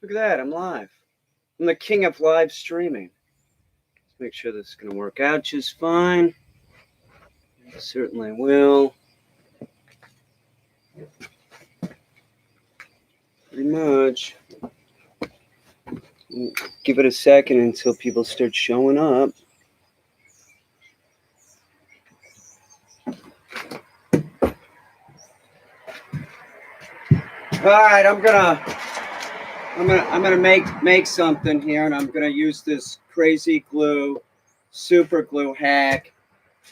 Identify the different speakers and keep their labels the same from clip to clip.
Speaker 1: Look at that, I'm live. I'm the king of live streaming. Let's make sure this is going to work out just fine. It certainly will. Pretty much. Give it a second until people start showing up. All right, I'm gonna make something here, and I'm gonna use this crazy glue, super glue hack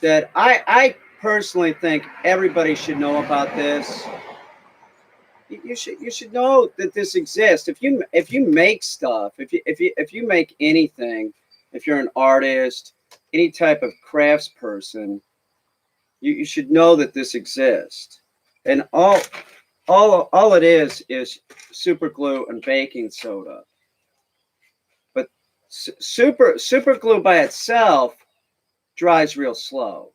Speaker 1: that I personally think everybody should know about this. You should know that this exists. If you make stuff, if you make anything, if you're an artist, any type of crafts person, you should know that this exists. And all it is super glue and baking soda. But super glue by itself dries real slow.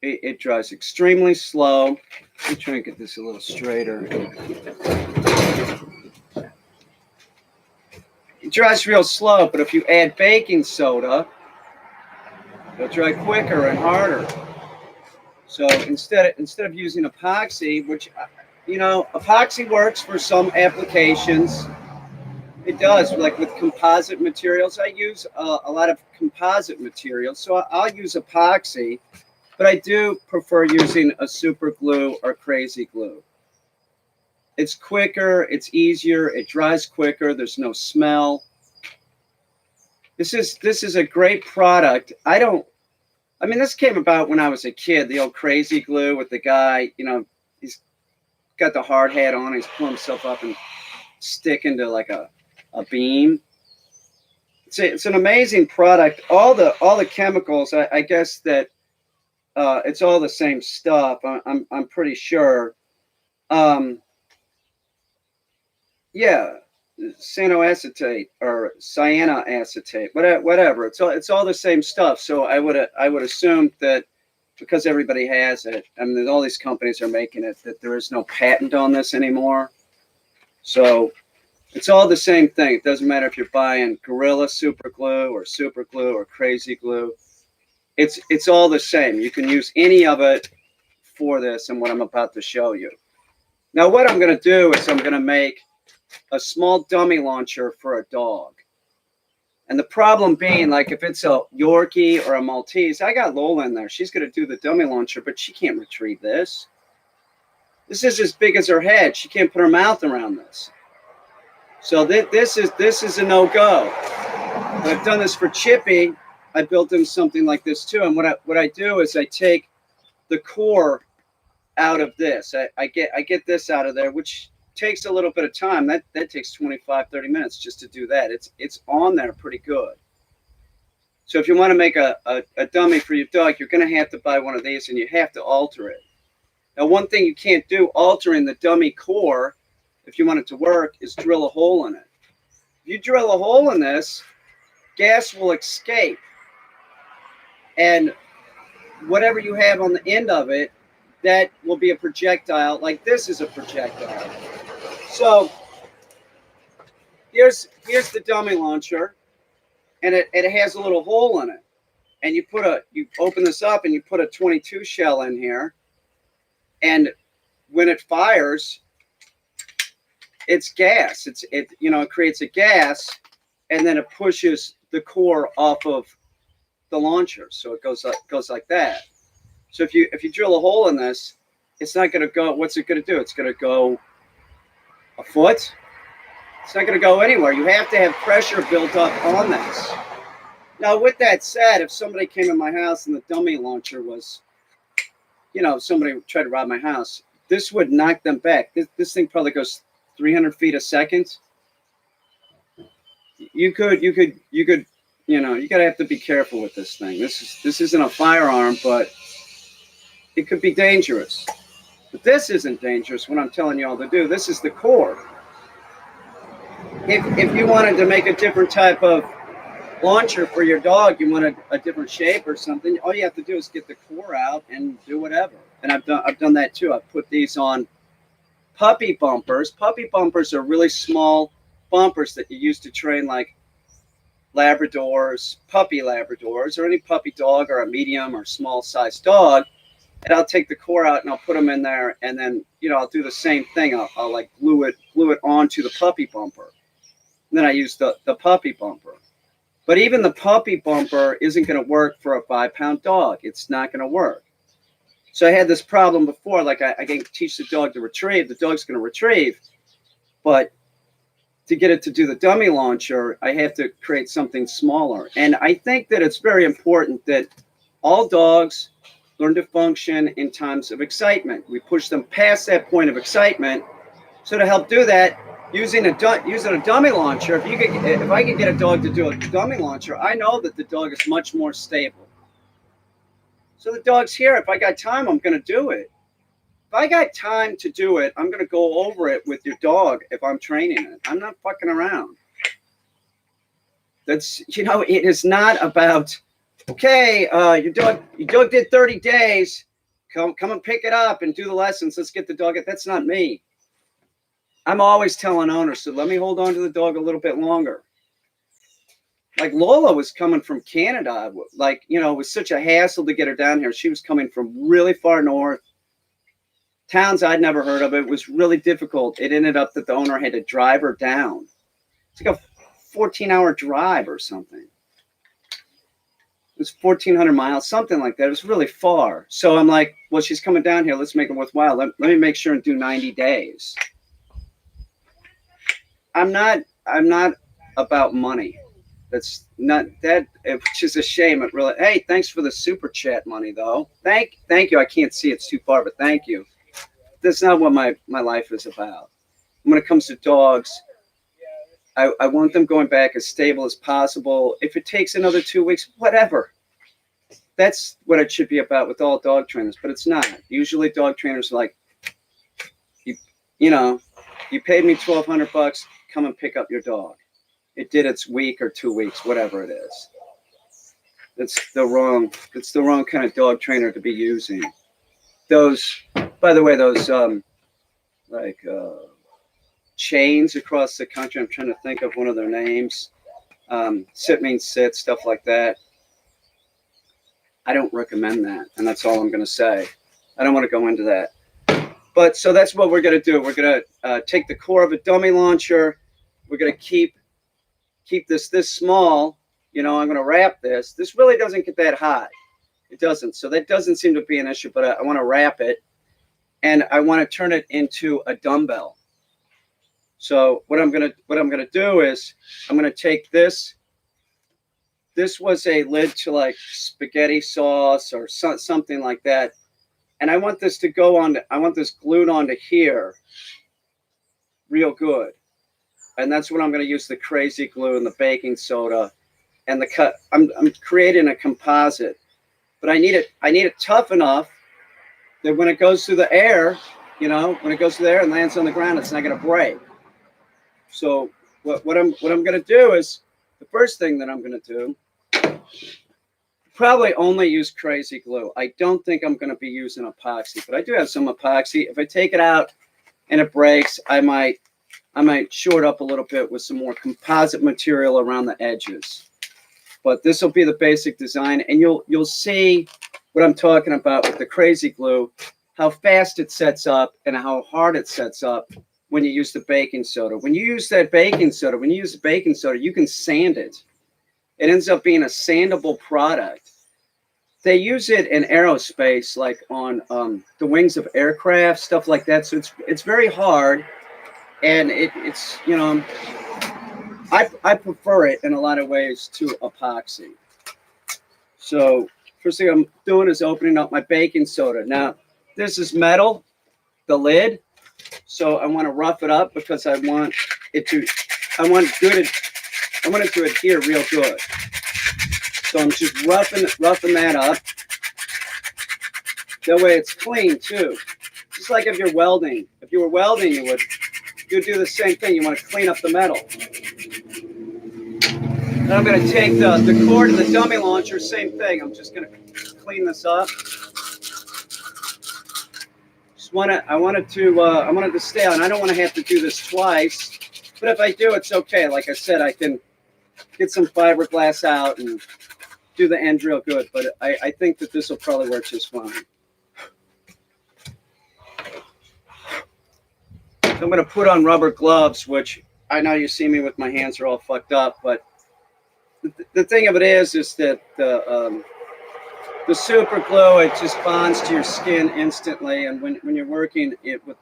Speaker 1: It dries extremely slow. Let me try and get this a little straighter. It dries real slow, but if you add baking soda, it'll dry quicker and harder. So instead of using epoxy, which, you know, epoxy works for some applications. It does, like with composite materials. I use a lot of composite materials, so I'll use epoxy, but I do prefer using a super glue or crazy glue. It's quicker, it's easier, it dries quicker, there's no smell. This is a great product. I mean, this came about when I was a kid, the old crazy glue with the guy, you know, he's got the hard hat on, he's pulling himself up and sticking to like a beam. It's an amazing product. All the chemicals, I guess that it's all the same stuff. I'm pretty sure. Yeah, cyanoacetate or cyanoacetate, whatever. It's all the same stuff. So I would assume that because everybody has it, I mean, all these companies are making it, that there is no patent on this anymore. So it's all the same thing. It doesn't matter if you're buying Gorilla Super Glue or Crazy Glue. It's all the same. You can use any of it for this and what I'm about to show you. Now, what I'm going to do is I'm going to make a small dummy launcher for a dog. And the problem being, like, if it's a Yorkie or a Maltese, I got Lola in there. She's going to do the dummy launcher, but she can't retrieve this. This is as big as her head. She can't put her mouth around this. So this is a no-go. I've done this for Chippy. I built him something like this too. And what I do is I take the core out of this. I get this out of there, which takes a little bit of time. That takes 25, 30 minutes just to do that. It's on there pretty good. So if you want to make a dummy for your dog, you're going to have to buy one of these and you have to alter it. Now, one thing you can't do altering the dummy core, if you want it to work, is drill a hole in it. If you drill a hole in this, gas will escape. And whatever you have on the end of it, that will be a projectile, like this is a projectile. So here's the dummy launcher, and it has a little hole in it. And you open this up and you put a 22 shell in here, and when it fires, it's gas. It creates a gas, and then it pushes the core off of the launcher, so it goes like that. So if you drill a hole in this, it's not going to go. What's it going to do? It's going to go a foot. It's not going to go anywhere. You have to have pressure built up on this. Now, with that said, if somebody came in my house and the dummy launcher was, somebody tried to rob my house, this would knock them back. This thing probably goes 300 feet a second. You got to have to be careful with this thing. This isn't a firearm, but it could be dangerous. But this isn't dangerous, what I'm telling you all to do. This is the core. If you wanted to make a different type of launcher for your dog, you want a different shape or something, all you have to do is get the core out and do whatever. And I've done that too. I've put these on puppy bumpers. Puppy bumpers are really small bumpers that you use to train like Labradors, puppy Labradors, or any puppy dog or a medium or small sized dog. And I'll take the core out and I'll put them in there, and then I'll do the same thing. I'll like glue it onto the puppy bumper. And then I use the puppy bumper. But even the puppy bumper isn't going to work for a 5-pound dog. It's not going to work. So I had this problem before. Like I can teach the dog to retrieve. The dog's going to retrieve, but to get it to do the dummy launcher, I have to create something smaller. And I think that it's very important that all dogs learn to function in times of excitement. We push them past that point of excitement. So to help do that, using a dummy launcher, if I can get a dog to do a dummy launcher, I know that the dog is much more stable. So the dog's here. If I got time, I'm going to do it. If I got time to do it, I'm going to go over it with your dog if I'm training it. I'm not fucking around. That's, it is not about, okay, your dog did 30 days. Come and pick it up and do the lessons. Let's get the dog. That's not me. I'm always telling owners, so let me hold on to the dog a little bit longer. Like Lola was coming from Canada. Like, it was such a hassle to get her down here. She was coming from really far north. Towns I'd never heard of. It was really difficult. It ended up that the owner had to drive her down. It's like a 14-hour drive or something. It was 1,400 miles, something like that. It was really far. So I'm like, well, she's coming down here. Let's make it worthwhile. Let me make sure and do 90 days. I'm not about money. That's not that, which is a shame. It really, hey, thanks for the super chat money though. Thank you. I can't see, it's too far, but thank you. That's not what my life is about. When it comes to dogs, I want them going back as stable as possible. If it takes another 2 weeks, whatever. That's what it should be about with all dog trainers, but it's not. Usually dog trainers are like, you paid me $1,200, come and pick up your dog. It did its week or 2 weeks, whatever it is. It's the wrong kind of dog trainer to be using. Those, by the way, those chains across the country. I'm trying to think of one of their names. Sit means sit, stuff like that. I don't recommend that, and that's all I'm going to say. I don't want to go into that. But so that's what we're going to do. We're going to take the core of a dummy launcher. We're going to keep this small. I'm going to wrap this. This really doesn't get that high. It doesn't. So that doesn't seem to be an issue, but I want to wrap it, and I want to turn it into a dumbbell. So what I'm going to do is I'm going to take this. This was a lid to like spaghetti sauce or something like that. And I want this to go on. I want this glued onto here real good. And that's what I'm going to use the crazy glue and the baking soda and the cut. I'm creating a composite, but I need it tough enough that when it goes through the air, when it goes through the air and lands on the ground, it's not going to break. So what I'm going to do is, the first thing that I'm going to do, probably only use crazy glue. I don't think I'm going to be using epoxy, but I do have some epoxy. If I take it out and it breaks, I might short up a little bit with some more composite material around the edges. But this will be the basic design, and you'll see what I'm talking about with the crazy glue, how fast it sets up and how hard it sets up when you use the baking soda. When you use the baking soda, you can sand it. It ends up being a sandable product. They use it in aerospace, like on the wings of aircraft, stuff like that. So it's very hard, and it's I prefer it in a lot of ways to epoxy. So first thing I'm doing is opening up my baking soda. Now this is metal, the lid. So I want to rough it up because I want it to adhere real good. So I'm just roughing that up. That way it's clean too. Just like if you're welding. If you were welding, you'd do the same thing. You want to clean up the metal. Then I'm going to take the cord of the dummy launcher, same thing. I'm just going to clean this up. Just I wanted to stay on. I don't want to have to do this twice, but if I do, it's okay. Like I said, I can get some fiberglass out and do the end real good, but I think that this will probably work just fine. So I'm going to put on rubber gloves, which I know you see me with my hands are all fucked up, but the thing of it is that the super glue, it just bonds to your skin instantly, and when you're working it with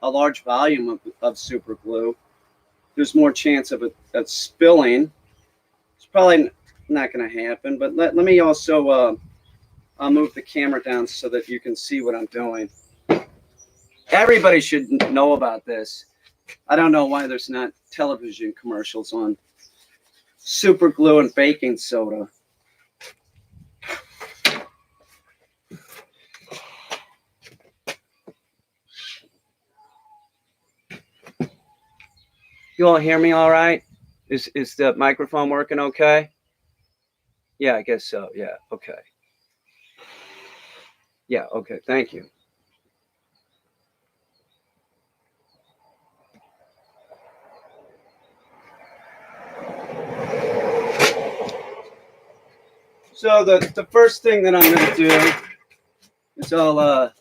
Speaker 1: a large volume of super glue, there's more chance of it spilling. It's probably not going to happen, but let me also I'll move the camera down so that you can see what I'm doing. Everybody should know about this. I don't know why there's not television commercials on super glue and baking soda. You all hear me all right? Is the microphone working okay? Yeah, I guess so. Yeah, okay. Yeah, okay, thank you. So the first thing that I'm going to do is I'm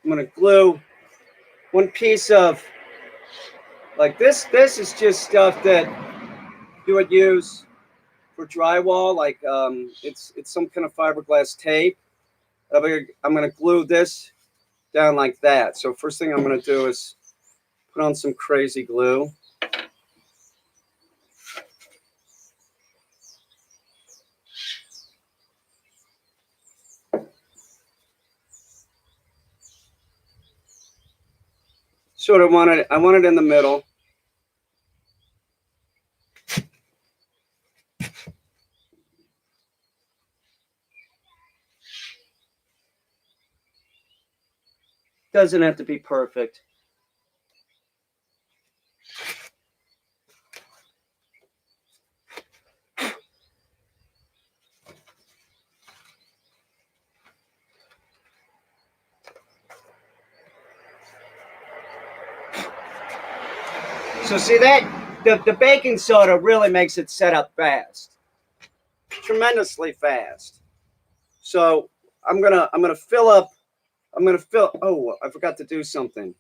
Speaker 1: going to glue one piece of, like this. This is just stuff that you would use for drywall. Like it's some kind of fiberglass tape. I'm going to glue this down like that. So first thing I'm going to do is put on some crazy glue. Sort of I want it in the middle. Doesn't have to be perfect. So see that the baking soda really makes it set up fast, tremendously fast. So I'm gonna fill up. Oh, I forgot to do something.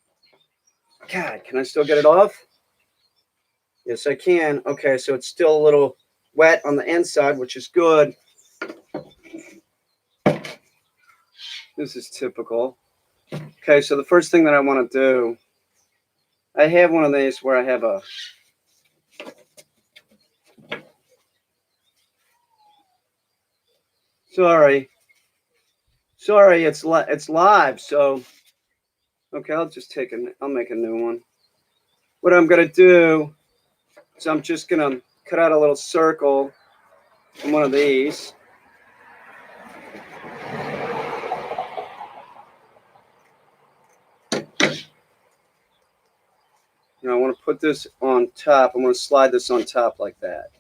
Speaker 1: God, can I still get it off? Yes, I can. Okay, so it's still a little wet on the inside, which is good. This is typical. Okay, so the first thing that I want to do, I have one of these where I have a sorry, it's live. So okay, I'll make a new one. What I'm gonna do is I'm just gonna cut out a little circle on one of these. Now I want to put this on top. I'm going to slide this on top like that.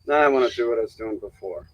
Speaker 1: Now I want to do what I was doing before.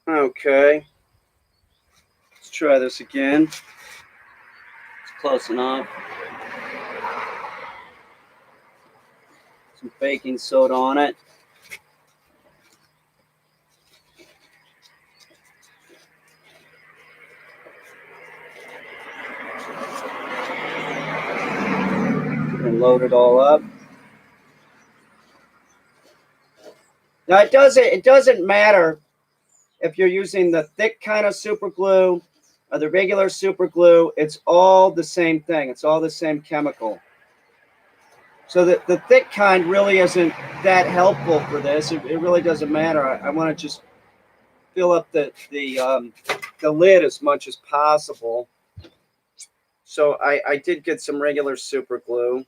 Speaker 1: Okay. Let's try this again. It's close enough. Some baking soda on it. And load it all up. Now it doesn't matter if you're using the thick kind of super glue or the regular super glue. It's all the same thing. It's all the same chemical. So the thick kind really isn't that helpful for this. It really doesn't matter. I want to just fill up the lid as much as possible. So I did get some regular super glue.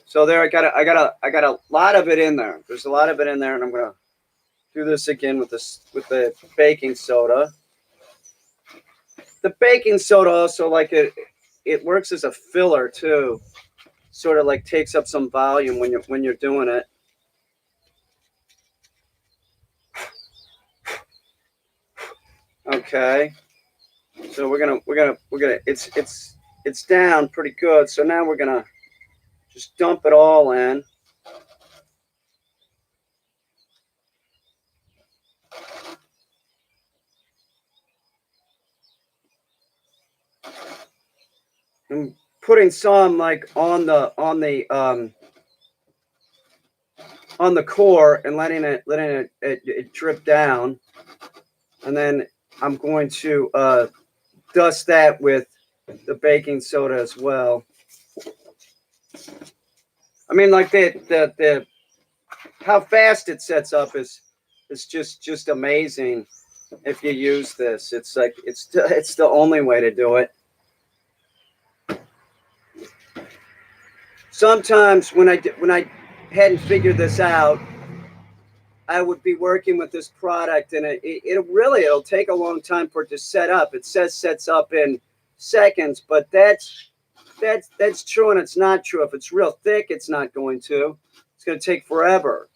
Speaker 1: So there I got a lot of it in there. There's a lot of it in there, and I'm gonna do this again with the baking soda. The baking soda also, like, it works as a filler too. Sort of like takes up some volume when you're doing it. Okay. So we're gonna it's down pretty good. So now we're gonna just dump it all in. I'm putting some like on the core and letting it drip down, and then I'm going to dust that with the baking soda as well. I mean, like the how fast it sets up is just amazing if you use this. It's like it's the only way to do it. Sometimes when I hadn't figured this out, I would be working with this product, and it'll take a long time for it to set up. It says sets up in seconds, but that's true and it's not true. If it's real thick, it's not going to. It's going to take forever.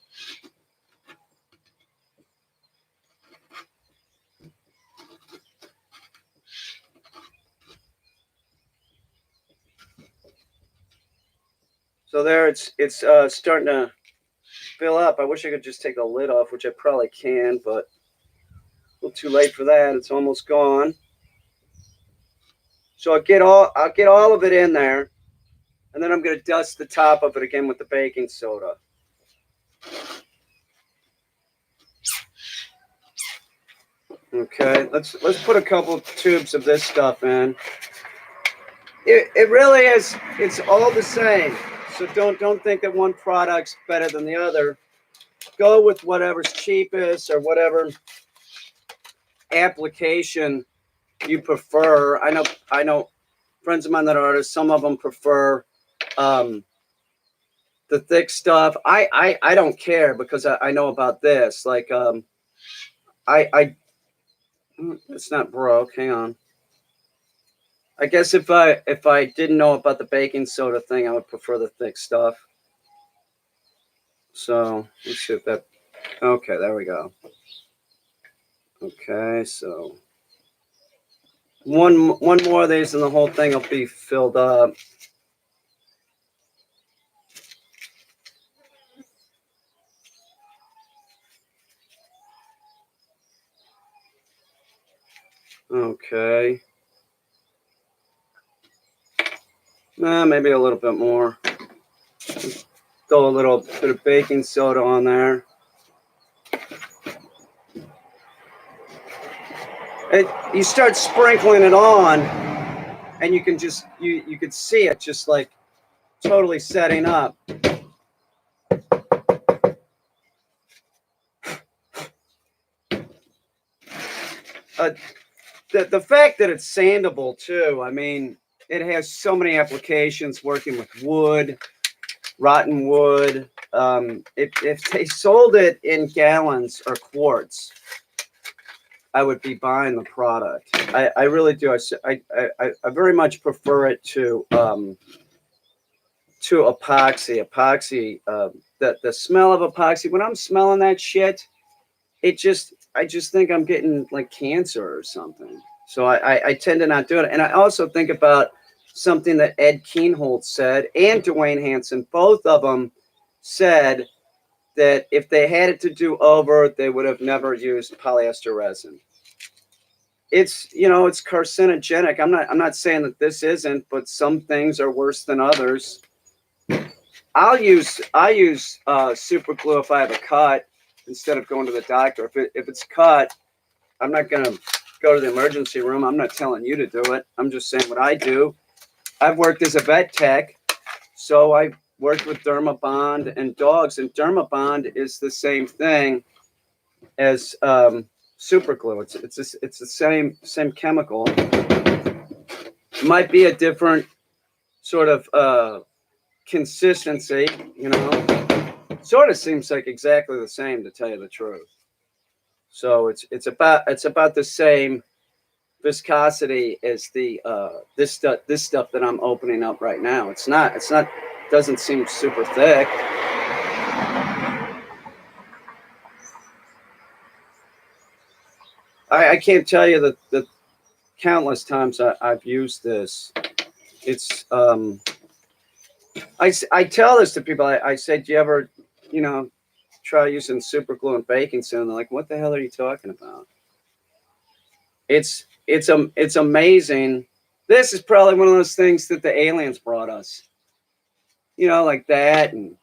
Speaker 1: So there, it's starting to fill up. I wish I could just take the lid off, which I probably can, but a little too late for that. It's almost gone. So I'll get all of it in there, and then I'm going to dust the top of it again with the baking soda. Okay, let's put a couple of tubes of this stuff in. It really is. It's all the same. So don't think that one product's better than the other. Go with whatever's cheapest or whatever application you prefer. I know friends of mine that are artists. Some of them prefer the thick stuff. I don't care because I know about this. Like it's not broke. Hang on. I guess if I didn't know about the baking soda thing, I would prefer the thick stuff. So let's see if that. Okay, there we go. Okay, so one more of these, and the whole thing will be filled up. Okay. Maybe a little bit more. Throw a little bit of baking soda on there. You start sprinkling it on, and you can just you could see it just like totally setting up. The fact that it's sandable too. I mean, it has so many applications working with wood, rotten wood. If they sold it in gallons or quarts, I would be buying the product. I really do. I very much prefer it to epoxy. Epoxy. The smell of epoxy. When I'm smelling that shit, I just think I'm getting like cancer or something. So I tend to not do it. And I also think about something that Ed Keenholz said and Dwayne Hanson. Both of them said that if they had it to do over, they would have never used polyester resin. It's it's carcinogenic. I'm not saying that this isn't, but some things are worse than others. I use super glue if I have a cut. instead of going to the doctor. If it's cut, I'm not going to go to the emergency room. I'm not telling you to do it. I'm just saying what I do. I've worked as a vet tech, so I worked with Dermabond and dogs, and Dermabond is the same thing as super glue. It's the same chemical. It might be a different sort of consistency, you know. Sort of seems like exactly the same, to tell you the truth. So it's about the same viscosity as the this stuff that I'm opening up right now. It's not doesn't seem super thick. I can't tell you the countless times I've used this. It's I tell this to people. I say, do you ever, you know, try using super glue and baking soda? And they're like, what the hell are you talking about? It's amazing. This is probably one of those things that the aliens brought us. You know, like that, and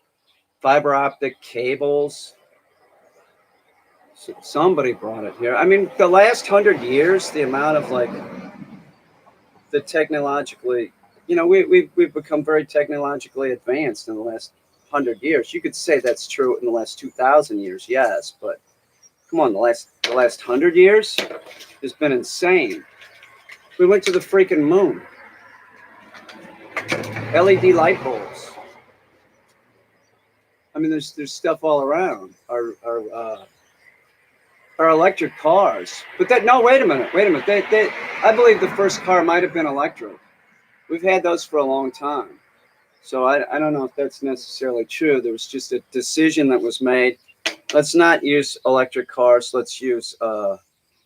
Speaker 1: fiber optic cables. So somebody brought it here. I mean, the last 100 years, the amount of like the technologically, you know, we've become very technologically advanced in the last 100 years. You could say that's true in the last 2,000 years, yes, but come on, the last 100 years has been insane. We went to the freaking moon. LED light bulbs. I mean, there's stuff all around. Our electric cars, but wait a minute. I believe the first car might have been electric. We've had those for a long time. So I don't know if that's necessarily true. There was just a decision that was made. Let's not use electric cars. Let's use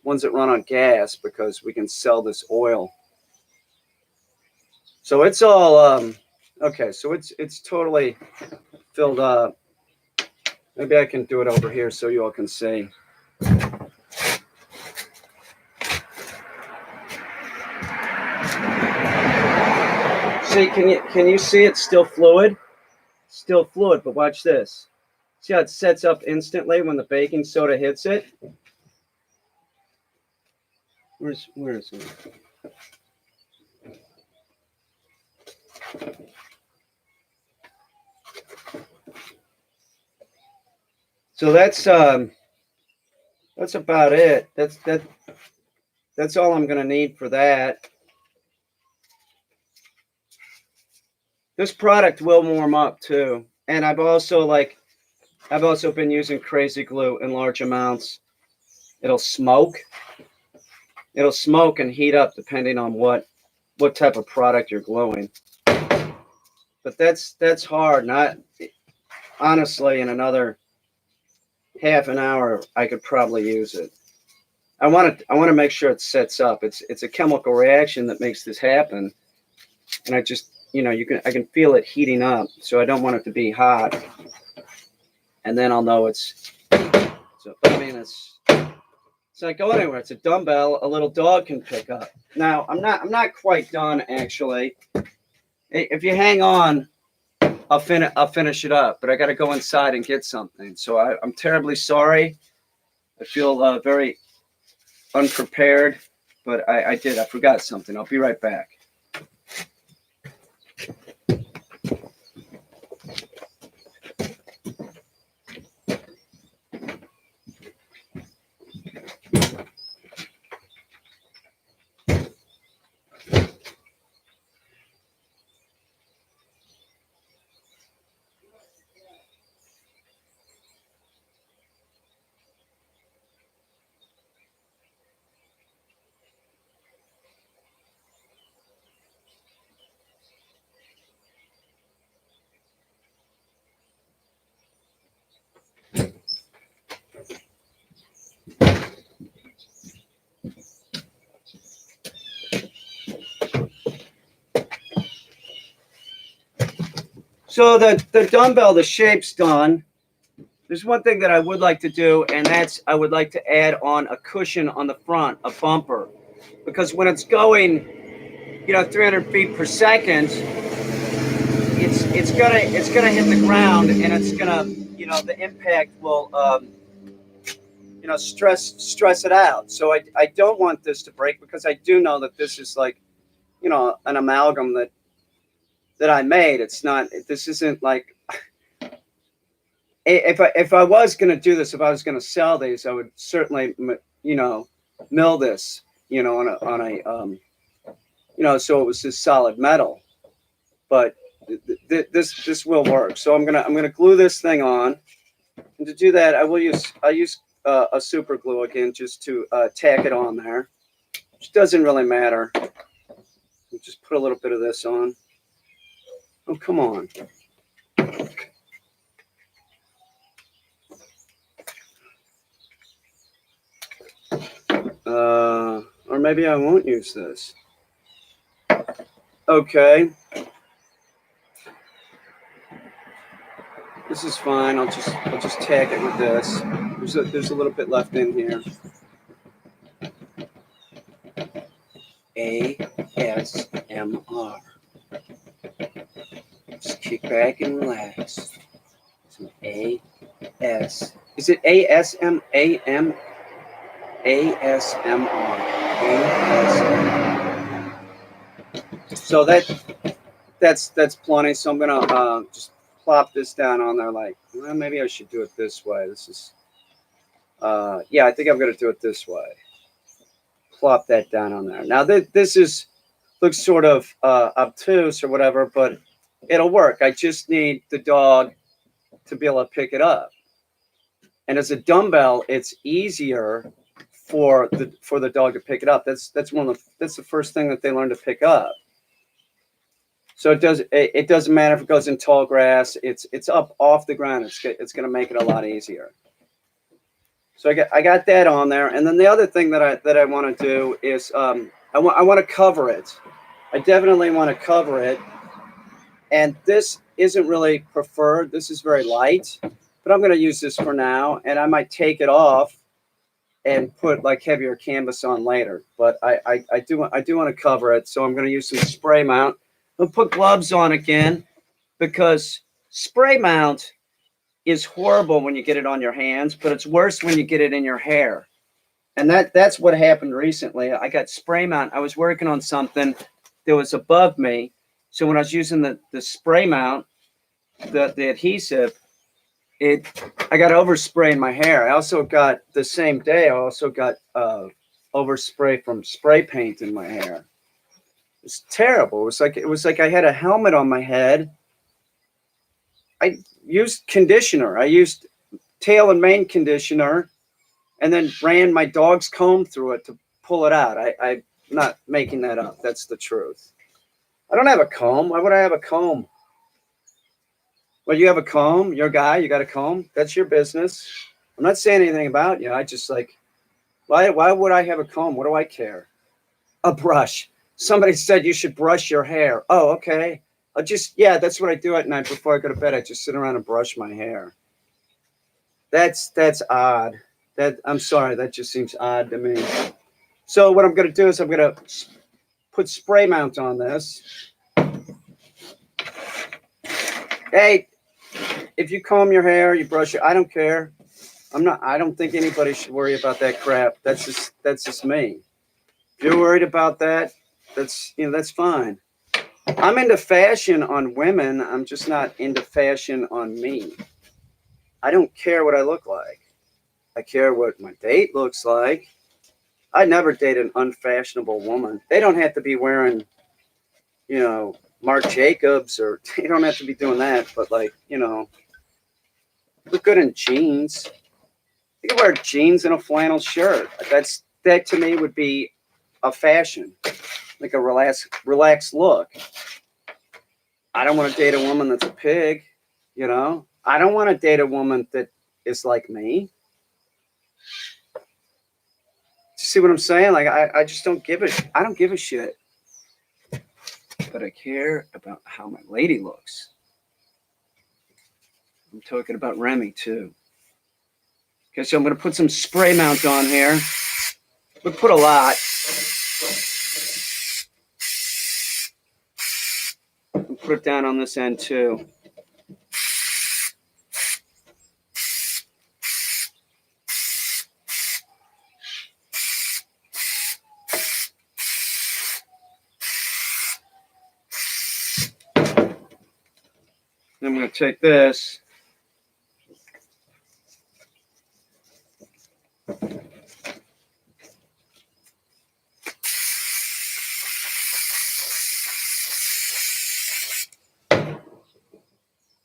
Speaker 1: ones that run on gas because we can sell this oil. So it's all okay. So it's totally filled up. Maybe I can do it over here so you all can see. See, can you see it's still fluid? Still fluid, but watch this. See how it sets up instantly when the baking soda hits it? Where is it? So that's about it. That's all I'm gonna need for that. This product will warm up too, and I've also been using crazy glue in large amounts. It'll smoke and heat up depending on what type of product you're gluing. But that's hard. Not honestly, in another half an hour, I could probably use it. I want to make sure it sets up. It's a chemical reaction that makes this happen, and I just, you know, I can feel it heating up. So I don't want it to be hot, and then I'll know it's. So I mean, it's not going anywhere. It's a dumbbell a little dog can pick up. Now I'm not quite done actually. If you hang on, I'll finish it up. But I got to go inside and get something. So I'm terribly sorry. I feel very unprepared, but I forgot something. I'll be right back. So the dumbbell, the shape's done. There's one thing that I would like to do, and that's I would like to add on a cushion on the front, a bumper, because when it's going, 300 feet per second, it's gonna hit the ground, and it's gonna, the impact will stress it out. So I don't want this to break because I do know that this is like, an amalgam that I made. It's not. This isn't like if I was going to do this, if I was going to sell these, I would certainly mill this, so it was just solid metal. But this will work. So I'm gonna glue this thing on, and to do that, I use a super glue again just to tack it on there. Which doesn't really matter. Just put a little bit of this on. Oh, come on. Or maybe I won't use this. Okay. This is fine. I'll just tack it with this. There's a little bit left in here. ASMR. Just kick back and relax. Some AS. Is it ASM? AM? ASMR. ASMR. So that's plenty. So I'm gonna just plop this down on there. Like, well, maybe I should do it this way. This is, yeah, I think I'm gonna do it this way. Plop that down on there. Now this looks sort of obtuse or whatever, but it'll work. I just need the dog to be able to pick it up. And as a dumbbell, it's easier for the dog to pick it up. That's the first thing that they learn to pick up. So it doesn't matter if it goes in tall grass. It's up off the ground. It's going to make it a lot easier. So I got that on there, and then the other thing that I want to do is I want to cover it. I definitely want to cover it, and this isn't really preferred. This is very light, but I'm going to use this for now, and I might take it off and put like heavier canvas on later. But I do want to cover it, so I'm going to use some spray mount. I'll put gloves on again because spray mount is horrible when you get it on your hands, but it's worse when you get it in your hair. And that's what happened recently. I got spray mount. I was working on something that was above me. So when I was using the spray mount, the adhesive, I got overspray in my hair. I also got the same day, I also got overspray from spray paint in my hair. It's terrible. It was like I had a helmet on my head. I used conditioner. I used tail and mane conditioner, and then ran my dog's comb through it to pull it out. I'm not making that up. That's the truth. I don't have a comb. Why would I have a comb? Well, you have a comb. You're a guy. You got a comb. That's your business. I'm not saying anything about you. I just like, why would I have a comb? What do I care? A brush. Somebody said you should brush your hair. Oh, okay. That's what I do at night before I go to bed. I just sit around and brush my hair. That's odd. I'm sorry. That just seems odd to me. So what I'm going to do is I'm going to put spray mount on this. Hey, if you comb your hair, you brush it. I don't care. I don't think anybody should worry about that crap. That's just me. If you're worried about that, that's fine. I'm into fashion on women. I'm just not into fashion on me. I don't care what I look like. I care what my date looks like. I never date an unfashionable woman. They don't have to be wearing, Marc Jacobs, or they don't have to be doing that, but look good in jeans. You can wear jeans and a flannel shirt. That to me would be a fashion, like a relaxed look. I don't want to date a woman that's a pig, I don't want to date a woman that is like me. Do you see what I'm saying? Like I just don't give I don't give a shit. But I care about how my lady looks. I'm talking about Remy too. Okay, so I'm going to put some spray mount on here. We'll put a lot. I'll put it down on this end too. I'm going to take this.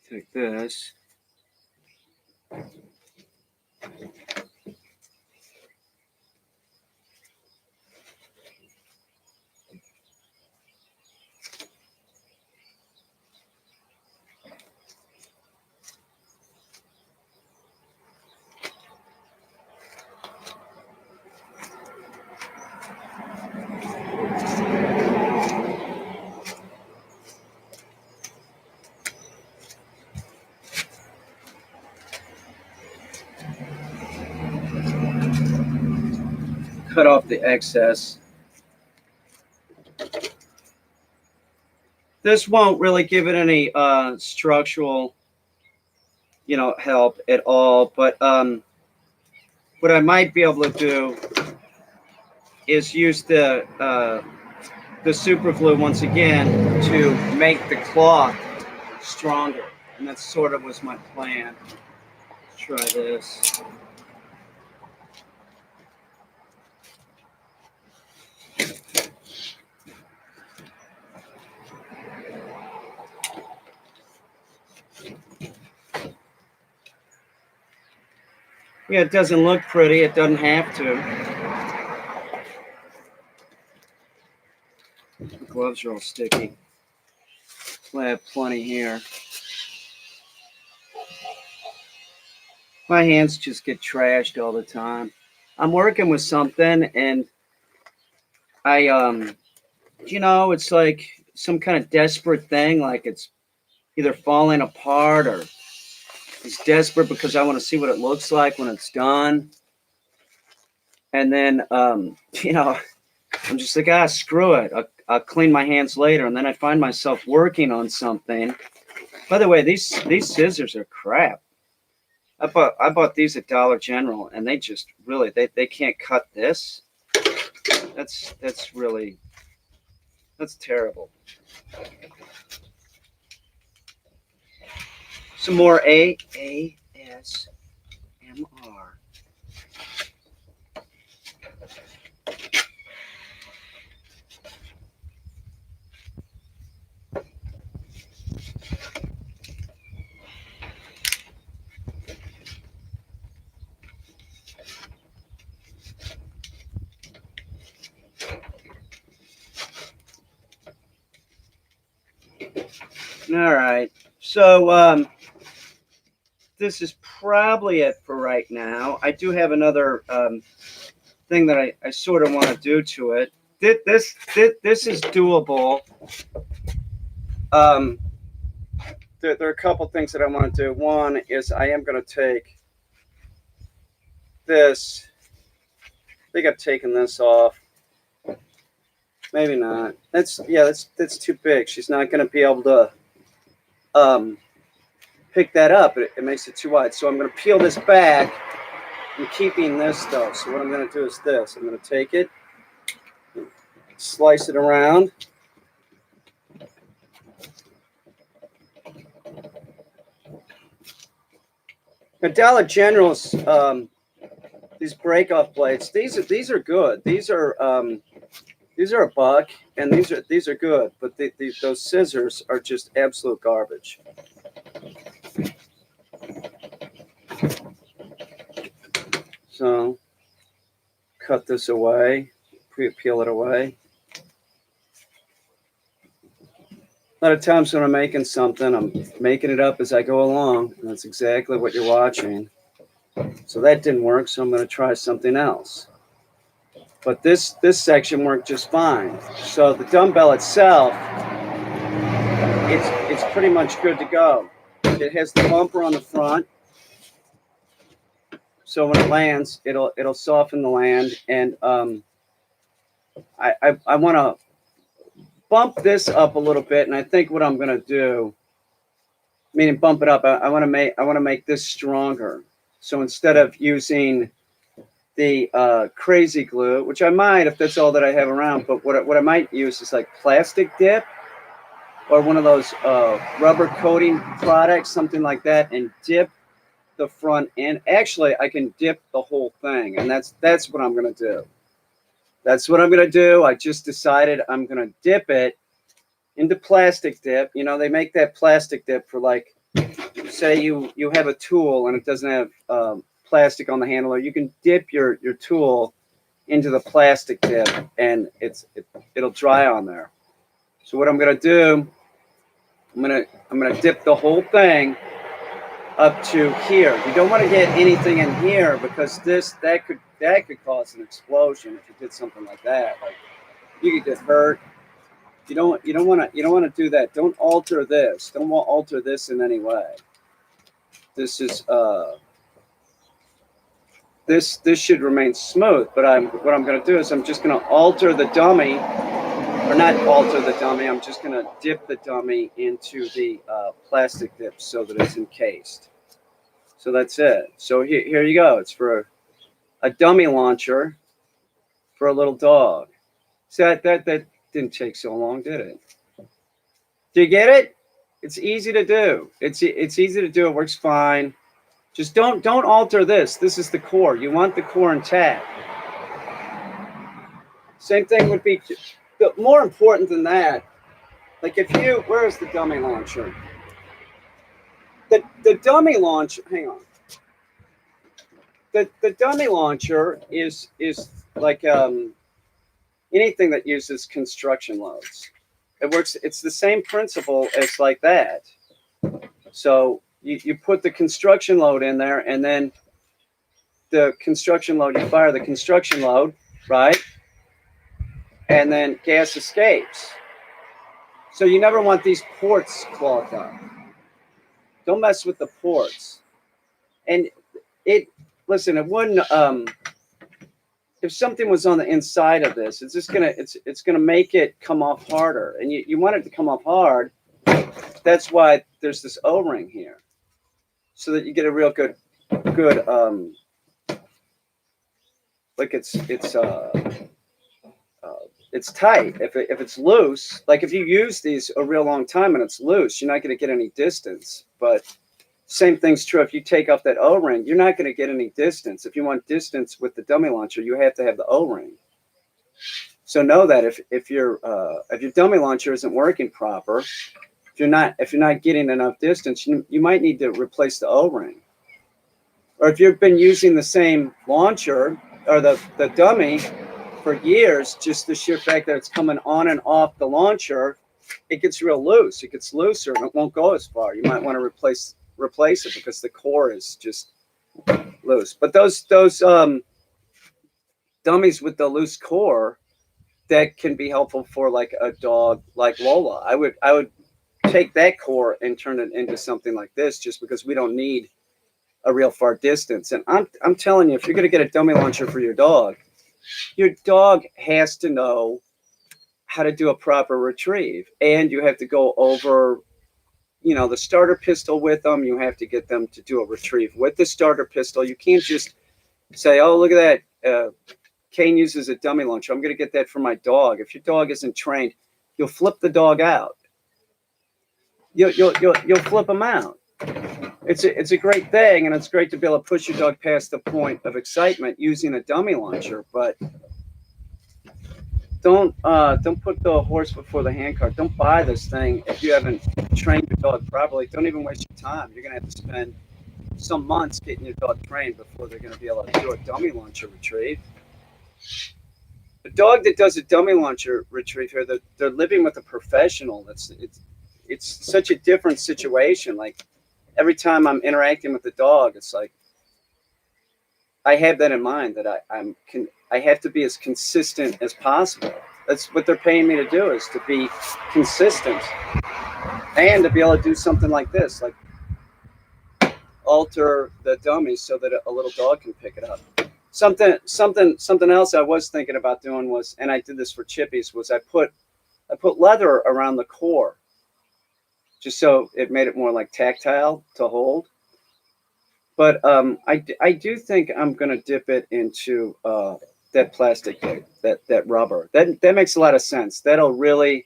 Speaker 1: Take this. Cut off the excess. This won't really give it any structural, help at all. But what I might be able to do is use the super glue once again to make the cloth stronger, and that sort of was my plan. Let's try this. Yeah, it doesn't look pretty. It doesn't have to. The gloves are all sticky. I have plenty here. My hands just get trashed all the time. I'm working with something, and I it's like some kind of desperate thing, like it's either falling apart or it's desperate because I want to see what it looks like when it's done. And then, I'm just like, screw it. I'll clean my hands later. And then I find myself working on something. By the way, these scissors are crap. I bought these at Dollar General, and they just really they can't cut this. That's terrible. Some more ASMR. All right. So this is probably it for right now. I do have another thing that I sort of want to do to it. This is doable. There are a couple things that I want to do. One is I am going to take this. I think I've taken this off. Maybe not. That's too big. She's not going to be able to pick that up. It makes it too wide. So I'm going to peel this back. I'm keeping this though. So what I'm going to do is this. I'm going to take it, slice it around. Now, Dollar General's these break-off plates. These are good. These are $1, and these are good. But those scissors are just absolute garbage. So cut this away, peel it away. A lot of times when I'm making something, I'm making it up as I go along. And that's exactly what you're watching. So that didn't work, so I'm going to try something else. But this section worked just fine. So the dumbbell itself, it's pretty much good to go. It has the bumper on the front. So when it lands, it'll soften the land, and I want to bump this up a little bit, and I think what I'm going to do, meaning bump it up, I want to make this stronger. So instead of using the crazy glue, which I might if that's all that I have around, but what I might use is like plastic dip, or one of those rubber coating products, something like that, and dip the front end. Actually, I can dip the whole thing, and that's what I'm going to do. That's what I'm going to do. I just decided I'm going to dip it into plastic dip. You know, they make that plastic dip for, like, say you have a tool and it doesn't have plastic on the handle, you can dip your tool into the plastic dip, and it'll dry on there. So what I'm going to do, I'm gonna dip the whole thing up to here. You don't want to get anything in here, because that could cause an explosion if you did something like that. Like, you could get hurt. You don't want to do that. Don't alter this. Don't alter this in any way. This is this should remain smooth. But what I'm going to do is I'm just going to alter the dummy, or not alter the dummy. I'm just going to dip the dummy into the plastic dip so that it's encased. So that's it. So here you go. It's for a dummy launcher for a little dog. So that didn't take so long, did it? Do you get it? It's easy to do. It's easy to do. It works fine. Just don't alter this. This is the core. You want the core intact. Same thing would be, but more important than that. Like, where is the dummy launcher? The dummy launcher. Hang on. The dummy launcher is like anything that uses construction loads. It works. It's the same principle as like that. So you put the construction load in there, and then the construction load, you fire the construction load, right? And then gas escapes. So you never want these ports clogged up. Don't mess with the ports. And listen, it wouldn't if something was on the inside of this, it's gonna make it come off harder. And you want it to come off hard. That's why there's this O-ring here, so that you get a real good like it's tight. If it's loose, like if you use these a real long time and it's loose, you're not going to get any distance. But same thing's true if you take off that O-ring, you're not going to get any distance. If you want distance with the dummy launcher, you have to have the O-ring. So know that if your dummy launcher isn't working proper, if you're not getting enough distance, you might need to replace the O-ring. Or if you've been using the same launcher or the dummy for years, just the sheer fact that it's coming on and off the launcher, it gets real loose. It gets looser and it won't go as far. You might want to replace it because the core is just loose. But those dummies with the loose core, that can be helpful for like a dog like Lola. I would take that core and turn it into something like this, just because we don't need a real far distance. And I'm telling you, if you're going to get a dummy launcher for your dog has to know how to do a proper retrieve, and you have to go over, the starter pistol with them. You have to get them to do a retrieve with the starter pistol. You can't just say, "Oh, look at that. Kane uses a dummy launcher. I'm going to get that for my dog." If your dog isn't trained, you'll flip the dog out. You'll flip them out. It's a great thing, and it's great to be able to push your dog past the point of excitement using a dummy launcher. But don't put the horse before the handcart. Don't buy this thing if you haven't trained your dog properly. Don't even waste your time. You're going to have to spend some months getting your dog trained before they're going to be able to do a dummy launcher retrieve. The dog that does a dummy launcher retrieve here, they're living with a professional. It's such a different situation. Like, every time I'm interacting with the dog, it's like I have that in mind, that I have to be as consistent as possible. That's what they're paying me to do, is to be consistent, and to be able to do something like this, like alter the dummy so that a little dog can pick it up. Something else I was thinking about doing was, and I did this for Chippies, was I put leather around the core, just so it made it more like tactile to hold. But I do think I'm going to dip it into that plastic, that rubber. That makes a lot of sense. That'll really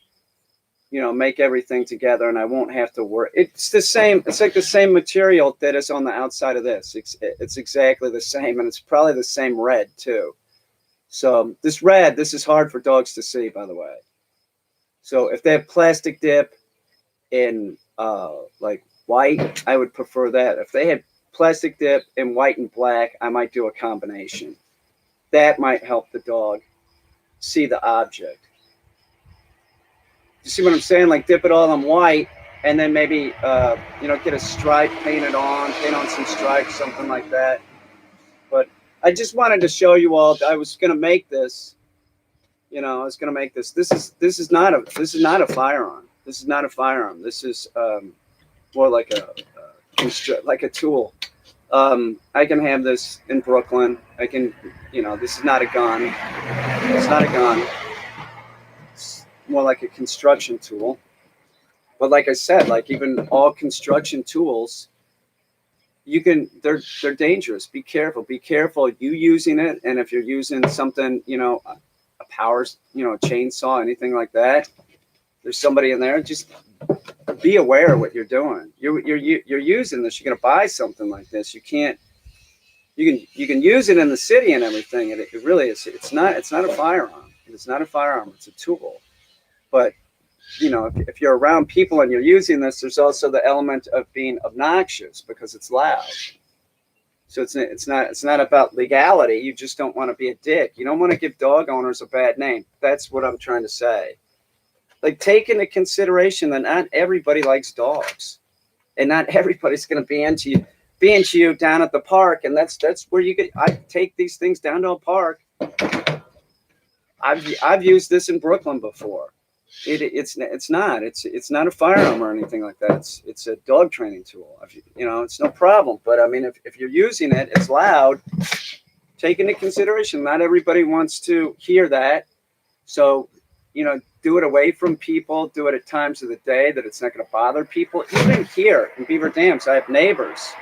Speaker 1: make everything together, and I won't have to worry. It's the same. It's like the same material that is on the outside of this. It's exactly the same, and it's probably the same red too. So this red, this is hard for dogs to see, by the way. So if they have plastic dip in like white, I would prefer that. If they had plastic dip in white and black, I might do a combination. That might help the dog see the object. You see what I'm saying? Like dip it all in white, and then maybe get a stripe paint on some stripes, something like that. But I just wanted to show you all. I was gonna make this. I was gonna make this. This is not a firearm. This is not a firearm. This is more like a tool. I can have this in Brooklyn. I can, this is not a gun. It's not a gun. It's more like a construction tool. But like I said, like even all construction tools, they're dangerous. Be careful. Be careful you using it. And if you're using something, a power, a chainsaw, anything like that, there's somebody in there, just be aware of what you're doing. You're using this. You're gonna buy something like this. You can't. You can use it in the city and everything. And it really is. It's not a firearm. It's not a firearm. It's a tool. But if you're around people and you're using this, there's also the element of being obnoxious because it's loud. So it's not about legality. You just don't want to be a dick. You don't want to give dog owners a bad name. That's what I'm trying to say. Like, take into consideration that not everybody likes dogs, and not everybody's going to be into you down at the park. And that's where I take these things down to a park. I've used this in Brooklyn before. It's not a firearm or anything like that. It's a dog training tool. It's no problem. But I mean, if you're using it, it's loud. Take into consideration, not everybody wants to hear that. So, do it away from people. Do it at times of the day that it's not going to bother people. Even here in Beaver Dams, I have neighbors.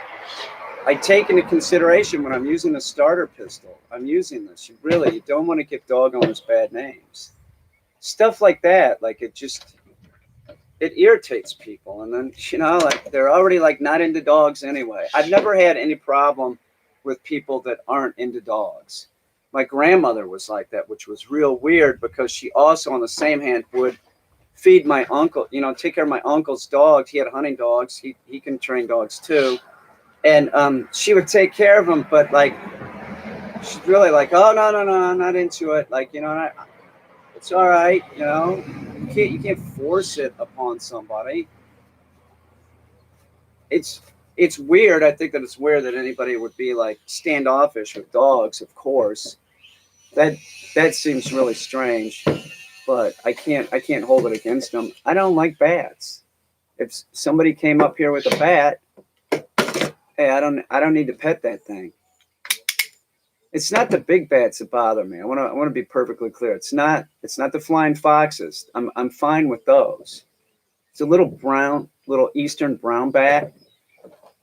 Speaker 1: I take into consideration when I'm using a starter pistol. I'm using this. You don't want to give dog owners bad names. Stuff like that, like it irritates people. And then, like they're already like not into dogs anyway. I've never had any problem with people that aren't into dogs. My grandmother was like that, which was real weird because she also, on the same hand, would feed my uncle, take care of my uncle's dogs. He had hunting dogs. He can train dogs too. And she would take care of them, but like, she's really like, oh, no, I'm not into it. Like, it's all right. You can't force it upon somebody. It's weird. I think that it's weird that anybody would be like standoffish with dogs, of course. That seems really strange, but I can't hold it against them. I don't like bats. If somebody came up here with a bat, hey, I don't need to pet that thing. It's not the big bats that bother me. I want to be perfectly clear. It's not the flying foxes. I'm fine with those. It's a little eastern brown bat.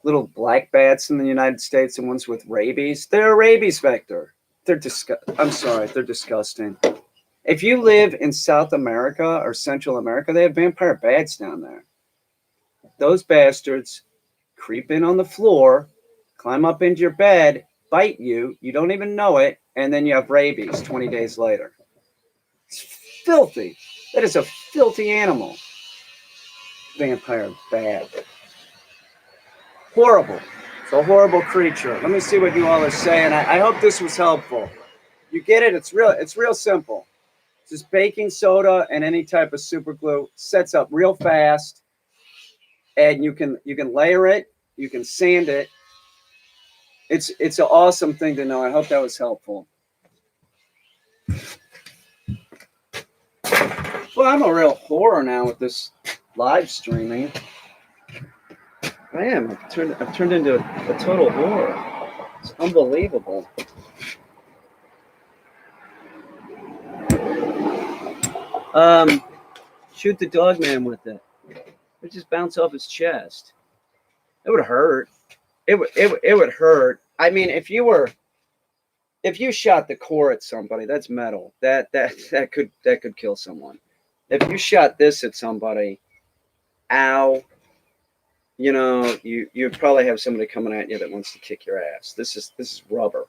Speaker 1: Little black bats in the United States, the ones with rabies. They're a rabies vector. I'm sorry, they're disgusting. If you live in South America or Central America, they have vampire bats down there. Those bastards creep in on the floor, climb up into your bed, bite you, you don't even know it, and then you have rabies 20 days later. It's filthy. That is a filthy animal. Vampire bat. Horrible. It's a horrible creature. Let me see what you all are saying. I hope this was helpful. You get it? It's real simple. It's just baking soda and any type of super glue. Sets up real fast. And you can layer it. You can sand it. It's an awesome thing to know. I hope that was helpful. Well, I'm a real horror now with this live streaming. I am. I've turned into a total horror. It's unbelievable. Shoot the dog man with it. It just bounce off his chest. It would hurt. It would hurt. I mean, if you shot the core at somebody, that's metal. That could kill someone. If you shot this at somebody, ow, you know, you probably have somebody coming at you that wants to kick your ass. This is rubber.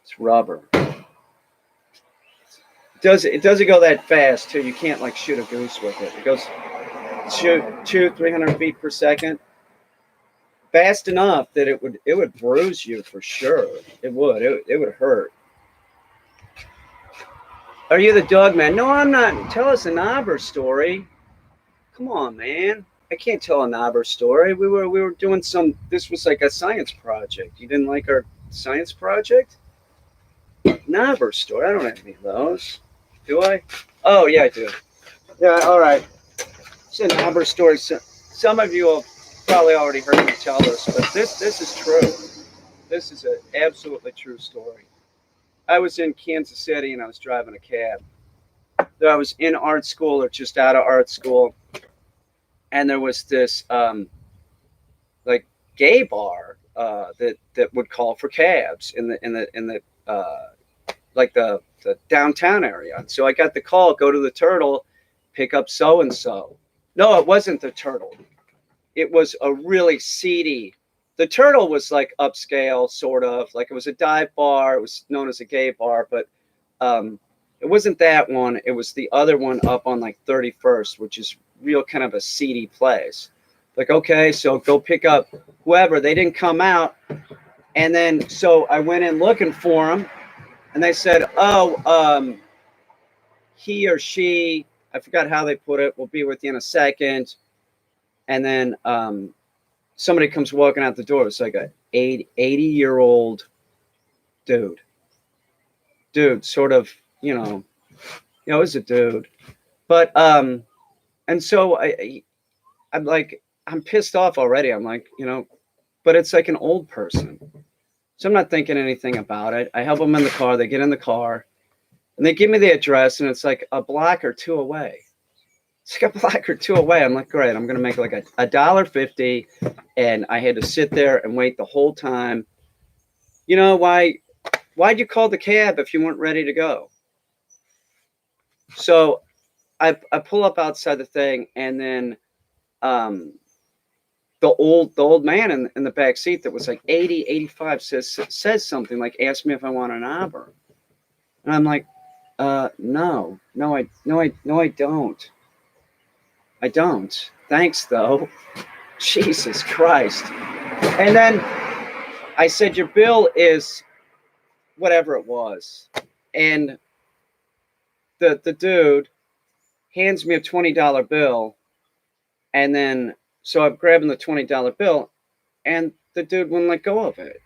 Speaker 1: It's rubber. It doesn't go that fast too. You can't like shoot a goose with it. It goes shoot 300 feet per second, fast enough that it would bruise you for sure. It would hurt. Are you the dog man? No, I'm not. Tell us a Knobber story. Come on, man. I can't tell a Knobber story. We were doing some. This was like a science project. You didn't like our science project? Knobber story. I don't have any of those. Do I? Oh yeah, I do. Yeah. All right. It's a Knobber story. So, some of you have probably already heard me tell this, but this is true. This is an absolutely true story. I was in Kansas City and I was driving a cab. I was in art school or just out of art school, and there was this like gay bar that would call for cabs in the like the downtown area. So I got the call, go to the Turtle, pick up so and so. No, it wasn't the Turtle. It was a really seedy. The Turtle was like upscale, sort of like it was a dive bar. It was known as a gay bar, but it wasn't that one. It was the other one up on like 31st, which is real kind of a seedy place. Like, okay, so go pick up whoever. They didn't come out. And then, so I went in looking for them, and they said, oh, he or she, I forgot how they put it, will be with you in a second. And then somebody comes walking out the door. It's like a 80-year-old dude. Sort of, is a dude. But, and so I'm like, I'm pissed off already. I'm like, but it's like an old person. So I'm not thinking anything about it. I help them in the car. They get in the car and they give me the address, and it's like a block or two away. It's like a block or two away. I'm like, great, I'm going to make like a $1.50. And I had to sit there and wait the whole time. You know, why'd you call the cab if you weren't ready to go? So I pull up outside the thing, and then the old man in the back seat that was like 80, 85 says something like, ask me if I want an Knobber. And I'm like, no, I don't. I don't. Thanks though. Jesus Christ. And then I said, your bill is whatever it was. And the dude hands me a $20 bill. And then, so I'm grabbing the $20 bill, and the dude wouldn't let go of it.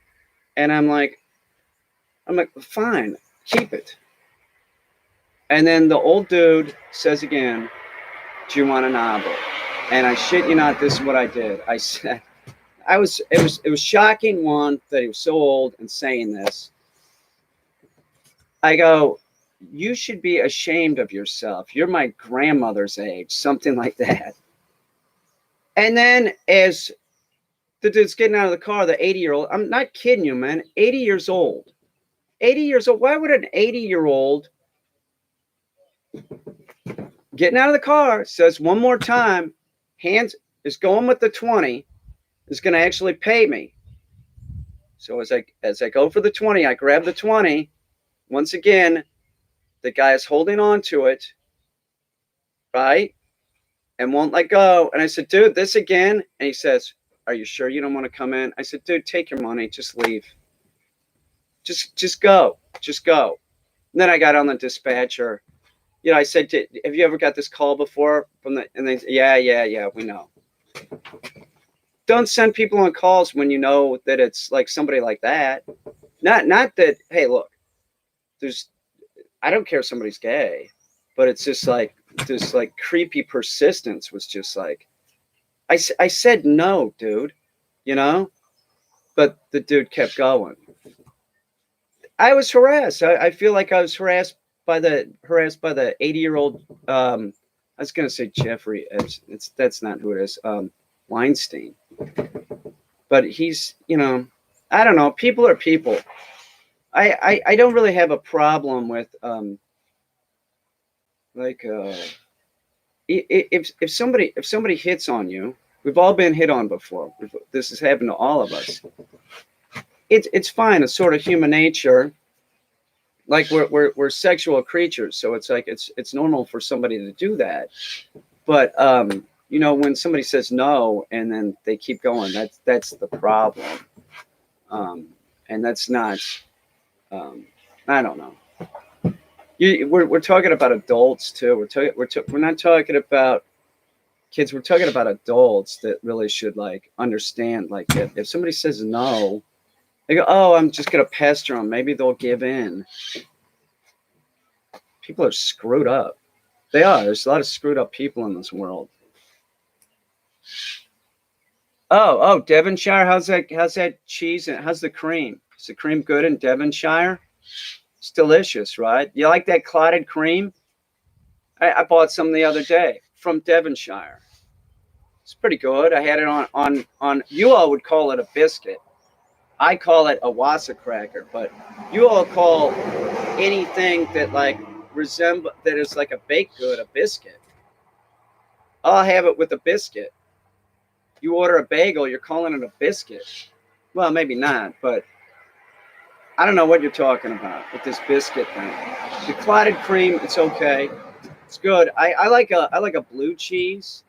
Speaker 1: And I'm like, fine, keep it. And then the old dude says again, do you want a Knobber? And I shit you not, this is what I did. I said, it was shocking, one, that he was so old and saying this. I go, you should be ashamed of yourself. You're my grandmother's age, something like that. And then as the dude's getting out of the car, the 80-year-old, I'm not kidding you, man, 80 years old. 80 years old. Why would an 80-year-old getting out of the car says one more time, hands is going with the 20, is going to actually pay me. So as I go for the 20, I grab the 20. Once again, the guy is holding on to it, right? And won't let go. And I said, dude, this again. And he says, are you sure you don't want to come in? I said, dude, take your money. Just leave. Just go. Just go. And then I got on the dispatcher. I said, have you ever got this call before from the, and they said, yeah, we know. Don't send people on calls when you know that it's like somebody like that. Not that, hey, look, I don't care if somebody's gay, but it's just like this like creepy persistence was just like, I said no, dude, but the dude kept going. I was harassed. I feel like I was harassed by the 80-year-old. I was gonna say Jeffrey. That's not who it is. Weinstein. But he's, I don't know. People are people. I don't really have a problem with if somebody hits on you, we've all been hit on before. This has happened to all of us. It's fine. It's sort of human nature. Like we're sexual creatures, so it's like it's normal for somebody to do that. But you know, when somebody says no and then they keep going, that's the problem. And that's not. I don't know. We're talking about adults too. We're not talking about kids. We're talking about adults that really should like understand. Like if somebody says no, they go, "Oh, I'm just gonna pester them. Maybe they'll give in." People are screwed up. They are. There's a lot of screwed up people in this world. Oh, Devonshire. How's that cheese and how's the cream? Is the cream good in Devonshire? It's delicious, right? You like that clotted cream? I bought some the other day from Devonshire. It's pretty good. I had it on. You all would call it a biscuit. I call it a wassa cracker, but you all call anything that like that is like a baked good a biscuit. I'll have it with a biscuit. You order a bagel, you're calling it a biscuit. Well, maybe not, but I don't know what you're talking about with this biscuit thing. The clotted cream, it's okay. It's good. I like a blue cheese.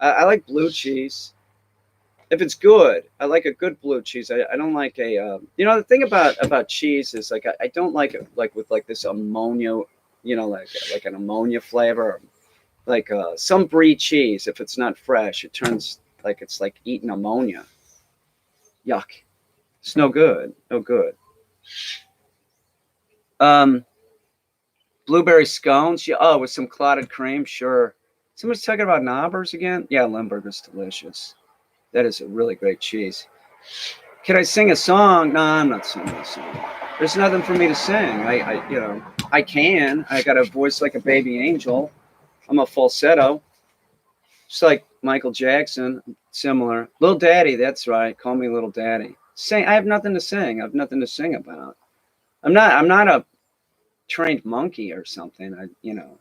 Speaker 1: I like blue cheese. If it's good, I like a good blue cheese. I don't like a you know, the thing about cheese is like I don't like it like with like this ammonia, you know, like an ammonia flavor. Like some brie cheese, if it's not fresh, it turns like it's like eating ammonia. Yuck. It's no good. No good. Blueberry scones. Yeah, oh, with some clotted cream, sure. Somebody's talking about knobbers again? Yeah, Limburger's delicious. That is a really great cheese. Can I sing a song? No, I'm not singing a song. There's nothing for me to sing. I you know, I can. I got a voice like a baby angel. I'm a falsetto. Just like Michael Jackson, similar. Little Daddy, that's right. Call me Little Daddy. Sing. I have nothing to sing. I have nothing to sing about. I'm not a trained monkey or something. You know,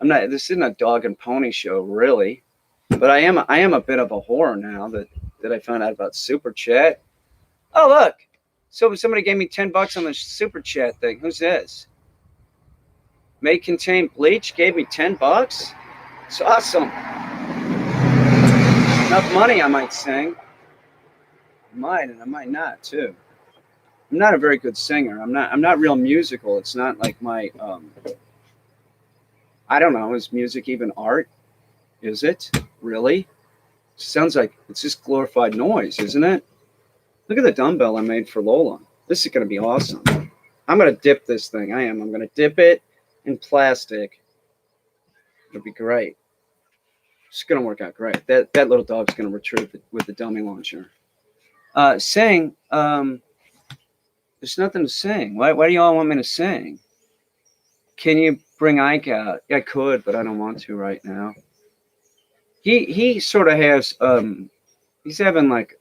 Speaker 1: I'm not. This isn't a dog and pony show, really. But I am a bit of a whore now that I found out about Super Chat. Oh look, so somebody gave me $10 on the Super Chat thing. Who's this? May contain bleach. Gave me $10. It's awesome. Enough money, I might sing. I might, and I might not too. I'm not a very good singer. I'm not real musical. It's not like my I don't know, is music even art? Is it? Really? Sounds like it's just glorified noise, isn't it? Look at the dumbbell I made for Lola. This is gonna be awesome. I'm gonna dip this thing. I'm gonna dip it in plastic. It'll be great. It's gonna work out great. That little dog's gonna retrieve it with the dummy launcher. Sing. There's nothing to sing. Why do you all want me to sing? Can you bring Ike out? Yeah, I could, but I don't want to right now. He sort of has he's having like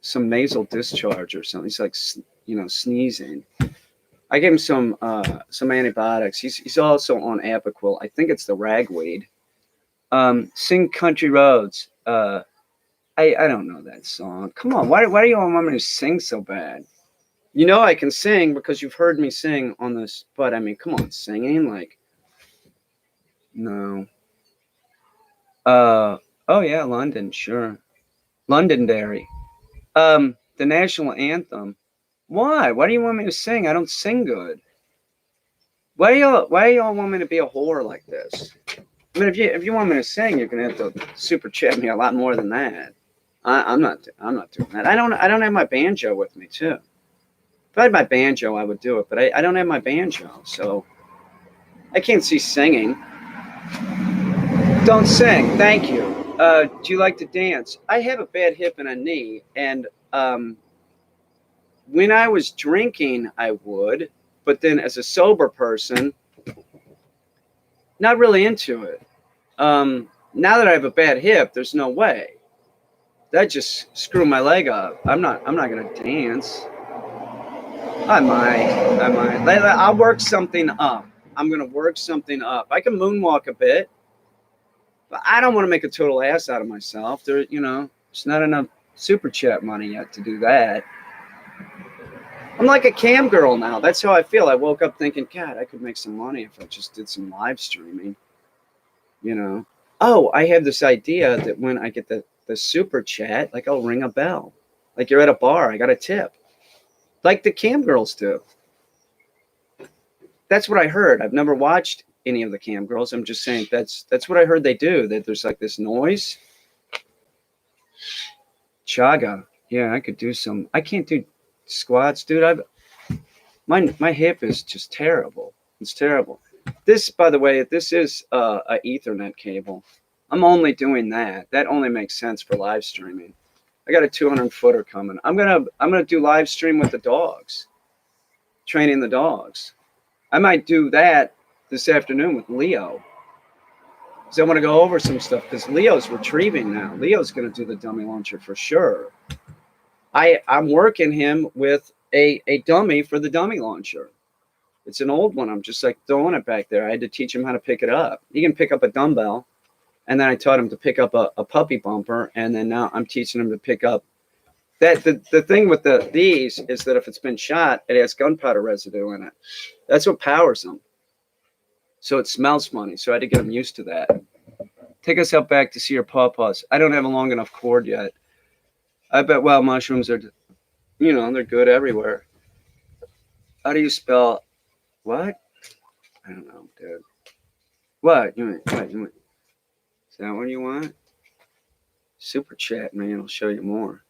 Speaker 1: some nasal discharge or something. He's like, you know, sneezing. I gave him some antibiotics. He's also on Apoquel. I think it's the ragweed. Sing Country Roads. I don't know that song. Come on, why do you all want me to sing so bad? You know I can sing because you've heard me sing on this, but I mean, come on, singing like no. Oh yeah, London, sure. Londonderry. The national anthem. Why? Why do you want me to sing? I don't sing good. Why do y'all want me to be a whore like this? I mean, if you want me to sing, you're gonna have to super chat me a lot more than that. I'm not doing that. I don't have my banjo with me too. If I had my banjo, I would do it, but I don't have my banjo, so I can't see singing. Don't sing. Thank you. Do you like to dance? I have a bad hip and a knee, and when I was drinking, I would, but then as a sober person, not really into it. Now that I have a bad hip, there's no way. That just screw my leg up. I'm not gonna dance. I might. I'll work something up. I'm gonna work something up. I can moonwalk a bit. But I don't want to make a total ass out of myself. There's not enough super chat money yet to do that. I'm like a cam girl now. That's how I feel. I woke up thinking, God, I could make some money if I just did some live streaming. Oh, I have this idea that when I get the super chat, like I'll ring a bell. Like you're at a bar, I got a tip. Like the cam girls do. That's what I heard. I've never watched any of the cam girls. I'm just saying that's what I heard they do. That there's like this noise. Chaga. Yeah, I could do some. I can't do squats, dude. My hip is just terrible. It's terrible. This, by the way, this is a Ethernet cable. I'm only doing that. That only makes sense for live streaming. I got a 200-footer coming. I'm gonna do live stream with the dogs, training the dogs. I might do that this afternoon with Leo. So I want to go over some stuff because Leo's retrieving now. Leo's going to do the dummy launcher for sure. I'm working him with a dummy for the dummy launcher. It's an old one. I'm just like throwing it back there. I had to teach him how to pick it up. He can pick up a dumbbell. And then I taught him to pick up a puppy bumper. And then now I'm teaching him to pick up that. The thing with these is that if it's been shot, it has gunpowder residue in it. That's what powers them. So it smells funny. So I had to get him used to that. Take us out back to see your pawpaws. I don't have a long enough cord yet. I bet wild mushrooms are, they're good everywhere. How do you spell what? I don't know, dude. What? Is that what you want? Super chat, man. I'll show you more.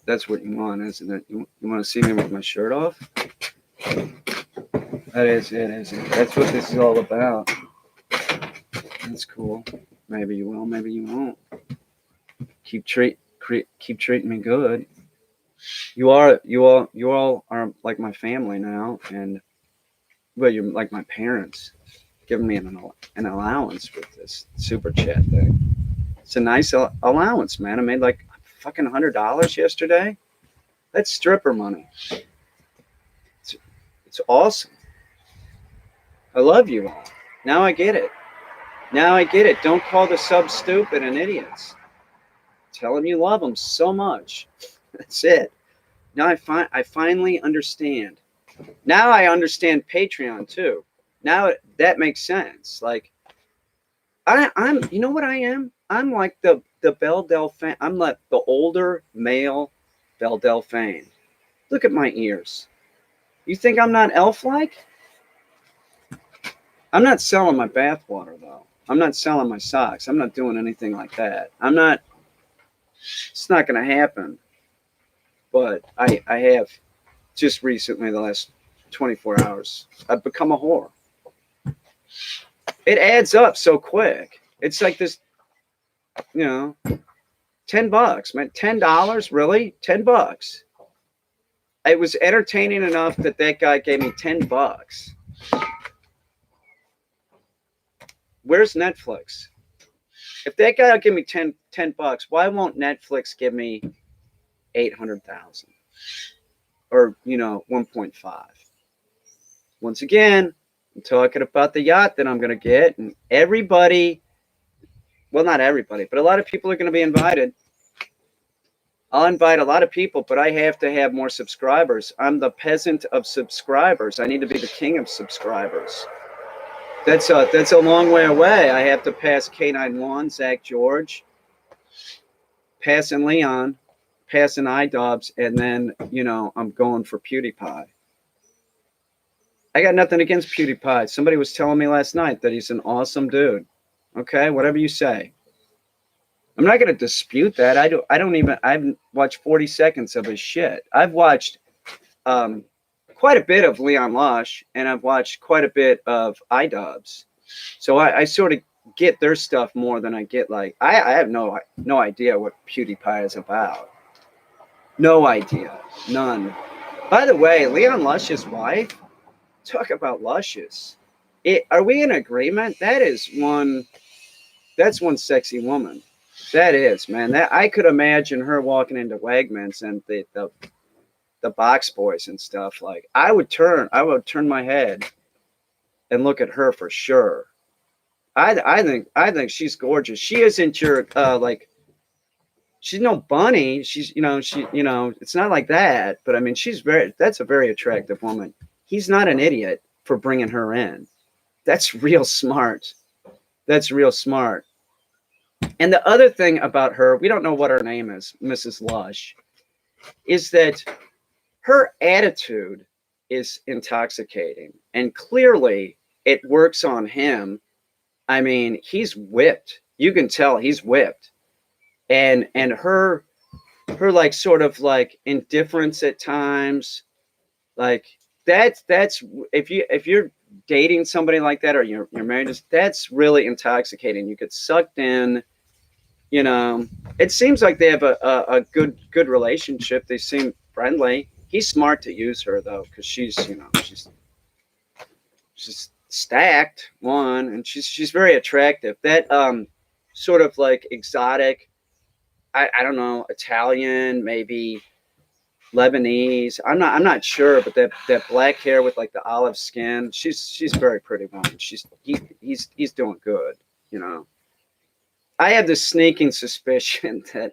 Speaker 1: That's what you want, isn't it? You want to see me with my shirt off? That is it, isn't it? That's what this is all about. That's cool. Maybe you will, maybe you won't. Keep treating me good. You all are like my family now, and well, you're like my parents, giving me an allowance with this super chat thing. It's a nice allowance, man. I made like fucking $100 yesterday. That's stripper money. It's awesome. I love you all. Now I get it. Don't call the subs stupid and idiots. Tell them you love them so much. That's it. Now I finally understand. Now I understand Patreon too. Now that makes sense. Like I'm you know what I am? I'm like the Belle Delphine. I'm like the older male Belle Delphine. Look at my ears. You think I'm not elf-like? I'm not selling my bathwater though. I'm not selling my socks. I'm not doing anything like that. It's not going to happen. But I have just recently, the last 24 hours, I've become a whore. It adds up so quick. It's like this, $10, man. $10, really? $10. It was entertaining enough that guy gave me $10. Where's Netflix? If that guy will give me $10, why won't Netflix give me 800,000 or 1.5? Once again, I'm talking about the yacht that I'm going to get, and everybody, well, not everybody, but a lot of people are going to be invited. I'll invite a lot of people, but I have to have more subscribers. I'm the peasant of subscribers. I need to be the king of subscribers. That's a long way away. I have to pass K91, Zach George, passing Leon, passing iDubbbz, and then, I'm going for PewDiePie. I got nothing against PewDiePie. Somebody was telling me last night that he's an awesome dude. Okay, whatever you say. I'm not going to dispute that. I've watched 40 seconds of his shit. I've watched quite a bit of Leon Lush, and I've watched quite a bit of iDubbbz. So I sort of get their stuff more than I get I have no idea what PewDiePie is about. No idea. None. By the way, Leon Lush's wife, talk about luscious. Are we in agreement? That's one sexy woman. That is, man. That I could imagine her walking into Wegmans and the box boys and stuff. Like I would turn my head and look at her for sure. I think she's gorgeous. She isn't your like she's no bunny. She's it's not like that. But I mean, that's a very attractive woman. He's not an idiot for bringing her in. That's real smart. That's real smart. And the other thing about her, we don't know what her name is, Mrs. Lush, is that her attitude is intoxicating. And clearly it works on him. I mean, he's whipped. You can tell he's whipped. And her like sort of like indifference at times, like that's if you're dating somebody like that or you're married, that's really intoxicating. You get sucked in. It seems like they have a good relationship. They seem friendly. He's smart to use her though, because she's stacked one, and she's very attractive. That sort of like exotic, I don't know, Italian, maybe Lebanese. I'm not sure, but that black hair with like the olive skin, she's very pretty woman. He's doing good, you know. I have this sneaking suspicion that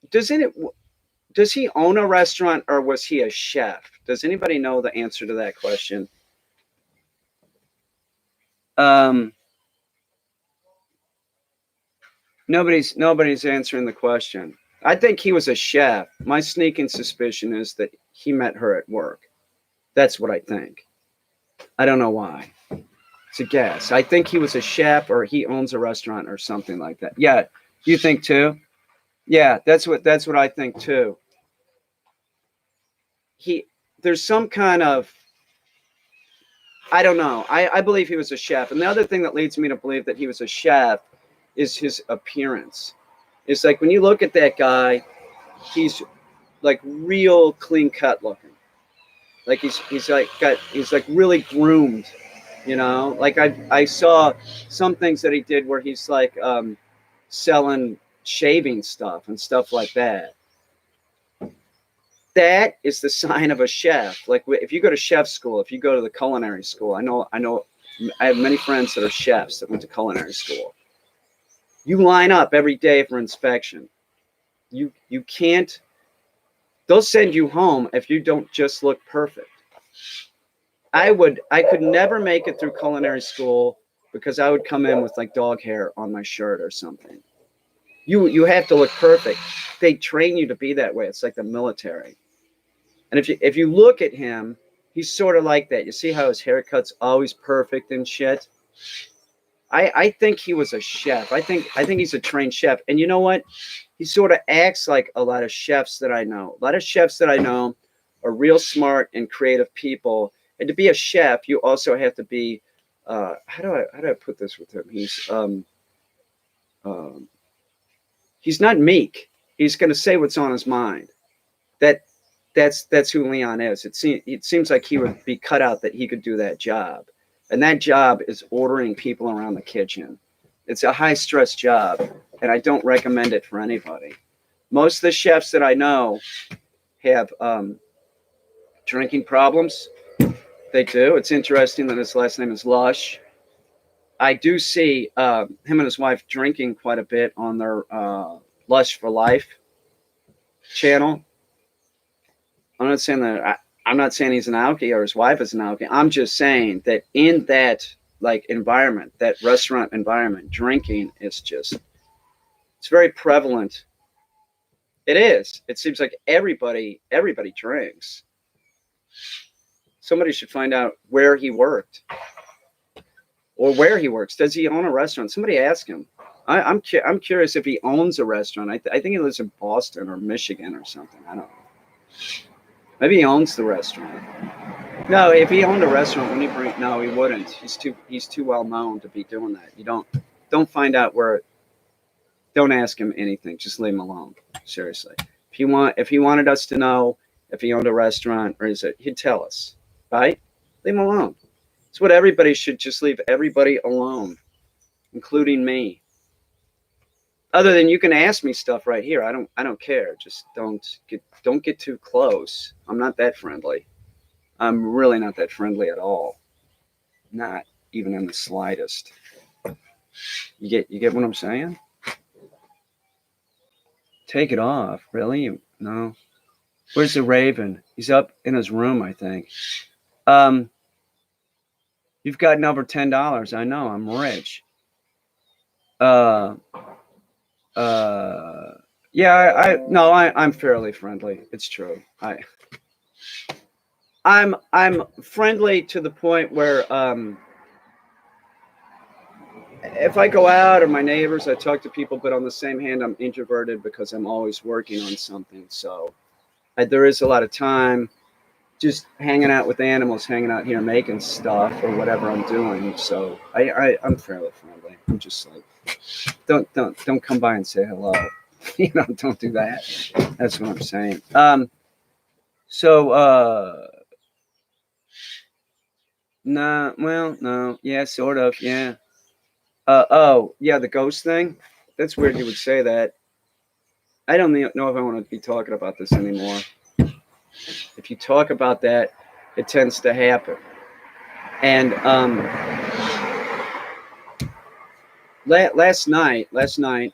Speaker 1: does he own a restaurant or was he a chef? Does anybody know the answer to that question? Um, nobody's answering the question. I think he was a chef. My sneaking suspicion is that he met her at work. That's what I think. I don't know why. It's a guess. I think he was a chef or he owns a restaurant or something like that. Yeah, you think too? Yeah, that's what I think too. He There's some kind of, I don't know. I believe he was a chef. And the other thing that leads me to believe that he was a chef is his appearance. It's like when you look at that guy, he's like real clean cut looking. Like he's like really groomed, Like I saw some things that he did where he's like selling shaving stuff and stuff like that. That is the sign of a chef. Like if you go to chef school, if you go to the culinary school, I have many friends that are chefs that went to culinary school. You line up every day for inspection. You can't. They'll send you home if you don't just look perfect. I could never make it through culinary school because I would come in with like dog hair on my shirt or something. You have to look perfect. They train you to be that way. It's like the military. And if you look at him, he's sort of like that. You see how his haircut's always perfect and shit. I think he was a chef. I think he's a trained chef. And you know what? He sort of acts like a lot of chefs that I know. A lot of chefs that I know are real smart and creative people. And to be a chef, you also have to be. How do I put this with him? He's not meek. He's going to say what's on his mind. That's who Leon is. It seems like he would be cut out that he could do that job. And that job is ordering people around the kitchen. It's a high stress job, and I don't recommend it for anybody. Most of the chefs that I know have drinking problems. They do. It's interesting that his last name is Lush. I do see him and his wife drinking quite a bit on their Lush for Life channel. I'm not saying that I'm not saying he's an alkie or his wife is an alkie. I'm just saying that in that like environment, that restaurant environment, drinking is just, it's very prevalent. It is. It seems like everybody drinks. Somebody should find out where he worked or where he works. Does he own a restaurant? Somebody ask him. I'm curious if he owns a restaurant. I think he lives in Boston or Michigan or something. I don't know. Maybe he owns the restaurant. No, if he owned a restaurant, wouldn't he bring? No, he wouldn't. He's too well known to be doing that. You don't find out where. Don't ask him anything. Just leave him alone. Seriously. If he wanted us to know if he owned a restaurant or is it, he'd tell us, right? Leave him alone. It's what everybody should just leave everybody alone, including me. Other than you can ask me stuff right here. I don't care. Just don't get too close. I'm not that friendly. I'm really not that friendly at all. Not even in the slightest. You get what I'm saying? Take it off, really? No. Where's the Raven? He's up in his room, I think. You've gotten over $10. I know, I'm rich. Uh, yeah, I'm fairly friendly. It's true. I'm friendly to the point where if I go out or my neighbors, I talk to people, but on the same hand, I'm introverted because I'm always working on something. So there is a lot of time just hanging out with animals, hanging out here making stuff or whatever I'm doing. So I'm fairly friendly. I'm just like, don't come by and say hello. Don't do that. That's what I'm saying. So nah, well, no, yeah, sort of, yeah. Oh, yeah, the ghost thing. That's weird you would say that. I don't know if I want to be talking about this anymore. If you talk about that, it tends to happen. And last night,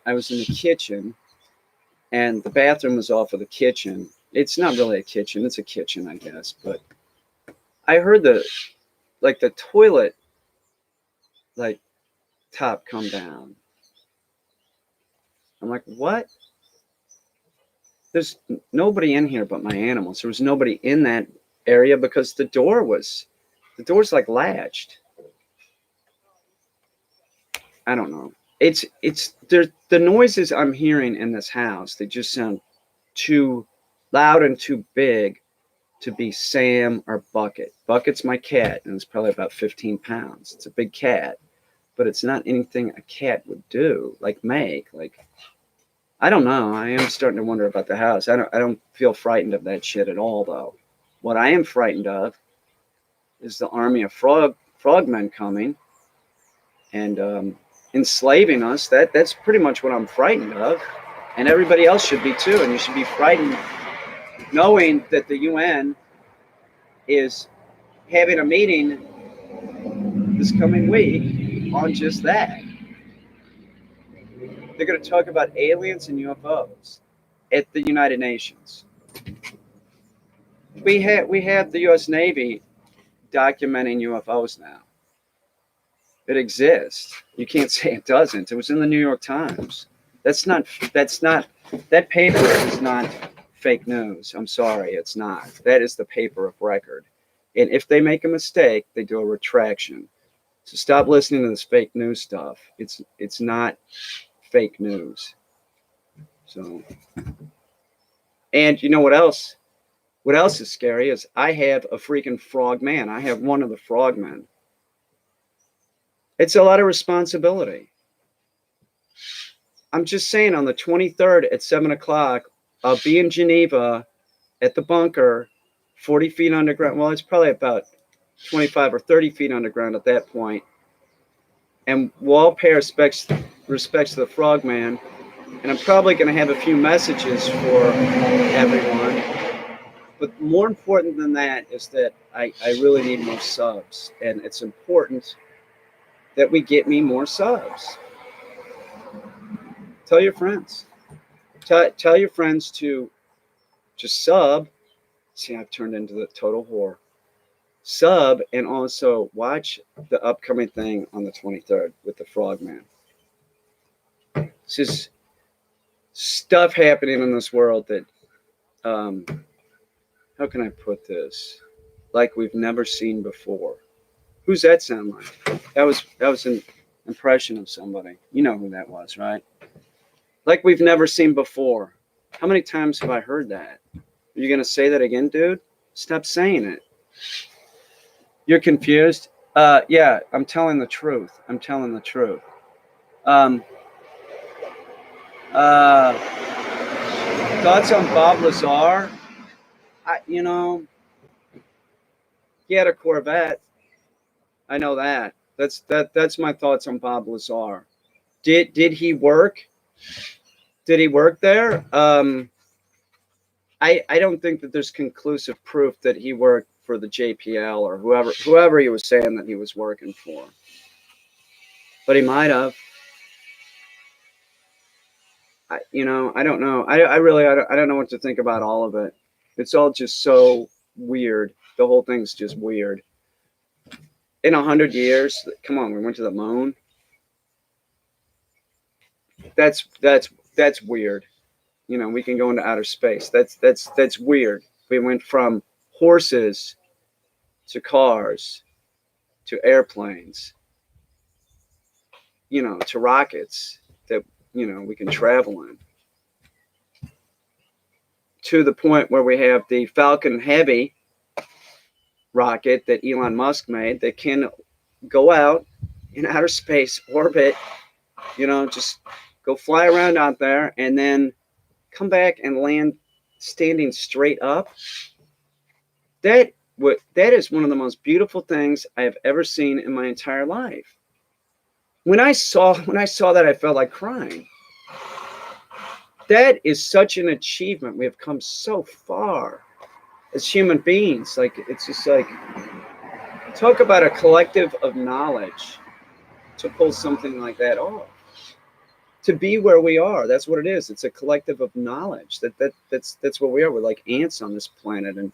Speaker 1: I was in the kitchen, and the bathroom was off of the kitchen. It's not really a kitchen; it's a kitchen, I guess. But I heard the toilet top come down. I'm like, what? There's nobody in here but my animals. There was nobody in that area because the door's like latched. I don't know. It's the noises I'm hearing in this house. They just sound too loud and too big to be Sam or Bucket. Bucket's my cat, and it's probably about 15 pounds. It's a big cat, but it's not anything a cat would do, like make. Like, I don't know. I am starting to wonder about the house. I don't feel frightened of that shit at all, though. What I am frightened of is the army of frogmen coming and enslaving us. That's pretty much what I'm frightened of, and everybody else should be too. And you should be frightened knowing that the UN is having a meeting this coming week on just that. They're going to talk about aliens and UFOs at the United Nations. We have the U.S. Navy documenting UFOs now. It exists. You can't say it doesn't. It was in the New York Times. That paper is not fake news. I'm sorry, it's not. That is the paper of record. And if they make a mistake, they do a retraction. So stop listening to this fake news stuff. It's not fake news. So, and you know what else? What else is scary is I have a freaking frog man. I have one of the frogmen. It's a lot of responsibility. I'm just saying, on the 23rd at 7 o'clock, I'll be in Geneva at the bunker, 40 feet underground. Well, it's probably about 25 or 30 feet underground at that point. And we'll all pay respects to the frogman. And I'm probably going to have a few messages for everyone. But more important than that is that I really need more subs. And it's important that we get me more subs. Tell your friends. Tell your friends to just sub. See, I've turned into the total whore. Sub and also watch the upcoming thing on the 23rd with the Frogman. It's just stuff happening in this world that, how can I put this? Like we've never seen before. Who's that sound like? That was an impression of somebody. You know who that was, right? Like we've never seen before. How many times have I heard that? Are you going to say that again, dude? Stop saying it. You're confused? Yeah, I'm telling the truth. I'm telling the truth. Thoughts on Bob Lazar? He had a Corvette. I know that. That's my thoughts on Bob Lazar. Did he work? Did he work there? I don't think that there's conclusive proof that he worked for the JPL or whoever he was saying that he was working for. But he might have. you know, I don't know. I really, I don't know what to think about all of it. It's all just so weird. The whole thing's just weird. In 100 years, come on, we went to the moon. That's that's weird. You know, we can go into outer space. That's weird. We went from horses to cars to airplanes, you know, to rockets that, you know, we can travel in, to the point where we have the Falcon Heavy rocket that Elon Musk made that can go out in outer space orbit, you know, just go fly around out there and then come back and land standing straight up. That is one of the most beautiful things I have ever seen in my entire life. When I saw that, I felt like crying. That is such an achievement. We have come so far as human beings. Like, it's just like, talk about a collective of knowledge to pull something like that off. To be where we are, that's what it is. It's a collective of knowledge. That's what we are. We're like ants on this planet, and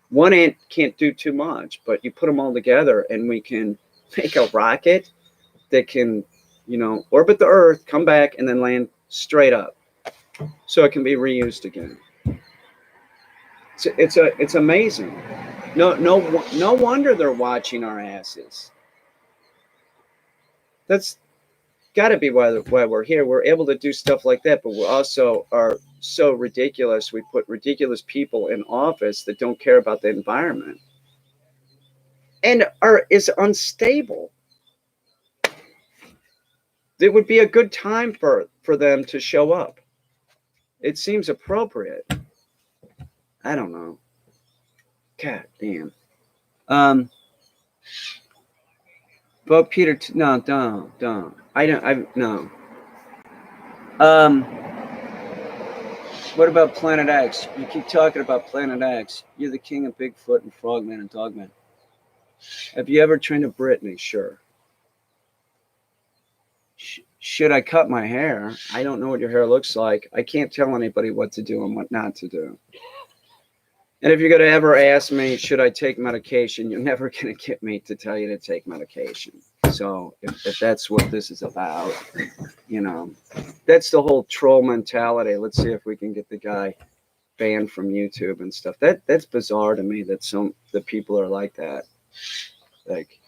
Speaker 1: one ant can't do too much, but you put them all together, and we can make a rocket that can, you know, orbit the Earth, come back, and then land straight up, so it can be reused again. It's amazing. No wonder they're watching our asses. That's got to be why we're here. We're able to do stuff like that, but we also are so ridiculous. We put ridiculous people in office that don't care about the environment and is unstable. It would be a good time for them to show up. It seems appropriate. I don't know. God damn. But Peter, no, don't. No. What about Planet X? You keep talking about Planet X. You're the king of Bigfoot and Frogman and Dogman. Have you ever trained a Brittany? Sure. Should I cut my hair? I don't know what your hair looks like. I can't tell anybody what to do and what not to do. And if you're going to ever ask me, should I take medication, you're never going to get me to tell you to take medication. So if that's what this is about, you know, that's the whole troll mentality. Let's see if we can get the guy banned from YouTube and stuff. That's bizarre to me that the people are like that. Like,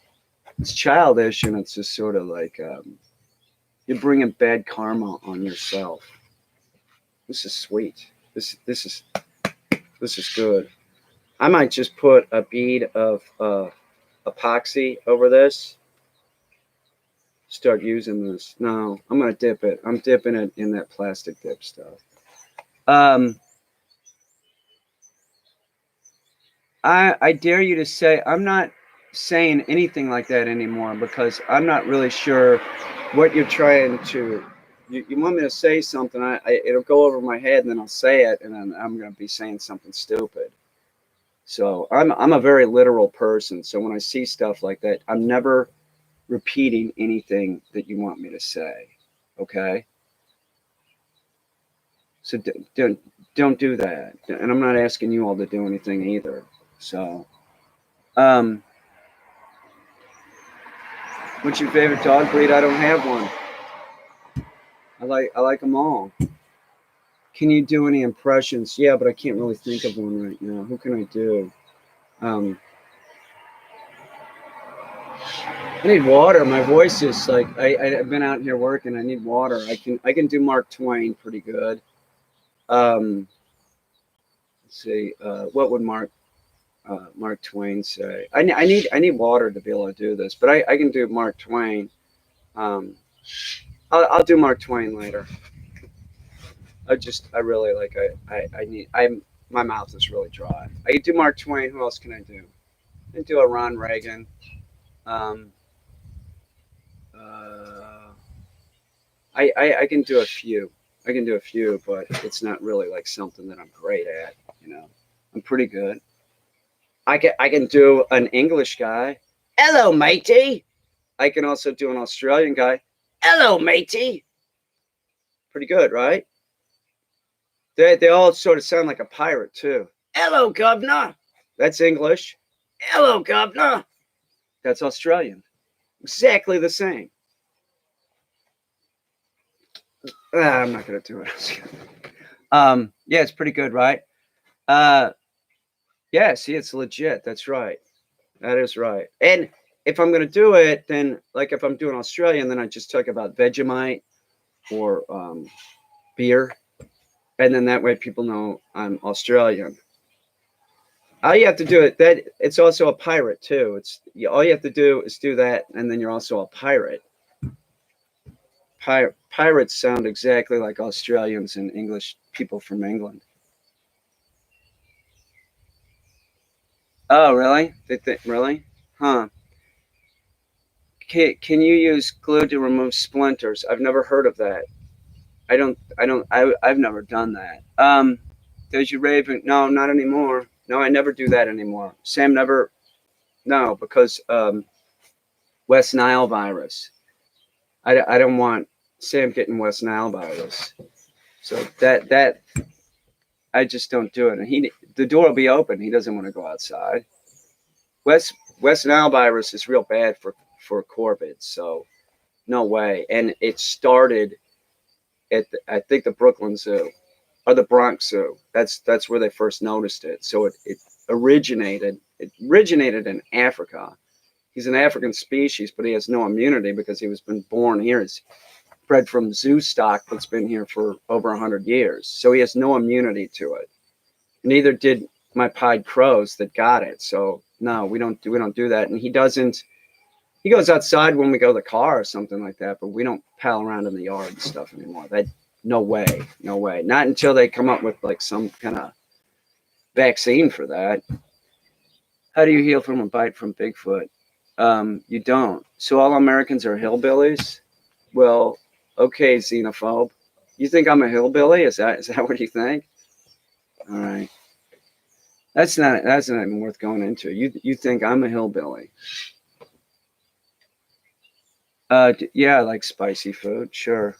Speaker 1: it's childish, and it's just sort of like you're bringing bad karma on yourself. This is sweet. This is good. I might just put a bead of epoxy over this. Start using this. No, I'm gonna dip it. I'm dipping it in that plastic dip stuff. I dare you to say, I'm not saying anything like that anymore, because I'm not really sure what you're trying to. You want me to say something? It'll go over my head, and then I'll say it, and then I'm gonna be saying something stupid. So I'm a very literal person. So when I see stuff like that, I'm never repeating anything that you want me to say. Okay? So don't do that. And I'm not asking you all to do anything either. So, what's your favorite dog breed? I don't have one. I like them all. Can you do any impressions? Yeah, but I can't really think of one right now. Who can I do? I need water. My voice is like, I've been out here working. I need water. I can do Mark Twain pretty good. Let's see. What would Mark Twain say? I need water to be able to do this, but I can do Mark Twain. I'll do Mark Twain later. I really like, my mouth is really dry. I can do Mark Twain. Who else can I do? I can do a Ron Reagan. I can do a few. I can do a few, but it's not really like something that I'm great at. You know, I'm pretty good. I can do an English guy. Hello, matey. I can also do an Australian guy. Hello, matey. Pretty good, right? They all sort of sound like a pirate too. Hello, governor. That's English. Hello, governor. That's Australian. Exactly the same. I'm not gonna do it. Yeah, it's pretty good, right? Yeah, see, it's legit. That's right. That is right. And if I'm gonna do it, then like if I'm doing Australian, then I just talk about Vegemite or beer, and then that way people know I'm Australian. All you have to do it that it's also a pirate too. All you have to do is do that, and then you're also a pirate. Pirates sound exactly like Australians and English people from England. Oh, really? Really? Huh? Can you use glue to remove splinters? I've never heard of that. I've never done that. Does you raven? No, not anymore. No, I never do that anymore. Sam never. No, because West Nile virus. I don't want Sam getting West Nile virus. So that I just don't do it. And the door will be open. He doesn't want to go outside. West West Nile virus is real bad for corvids. So no way. And it started at I think the Brooklyn Zoo or the Bronx Zoo. That's where they first noticed it. So it originated in Africa. He's an African species, but he has no immunity because he was been born here. He's bred from zoo stock that's been here for over 100 years. So he has no immunity to it. Neither did my pied crows that got it. So no, we don't do that. And he doesn't. He goes outside when we go to the car or something like that, but we don't pal around in the yard and stuff anymore. That no way, no way. Not until they come up with like some kind of vaccine for that. How do you heal from a bite from Bigfoot? You don't. So all Americans are hillbillies? Well, okay, xenophobe. You think I'm a hillbilly? Is that what you think? All right. That's not even worth going into. You think I'm a hillbilly? Yeah, I like spicy food. Sure.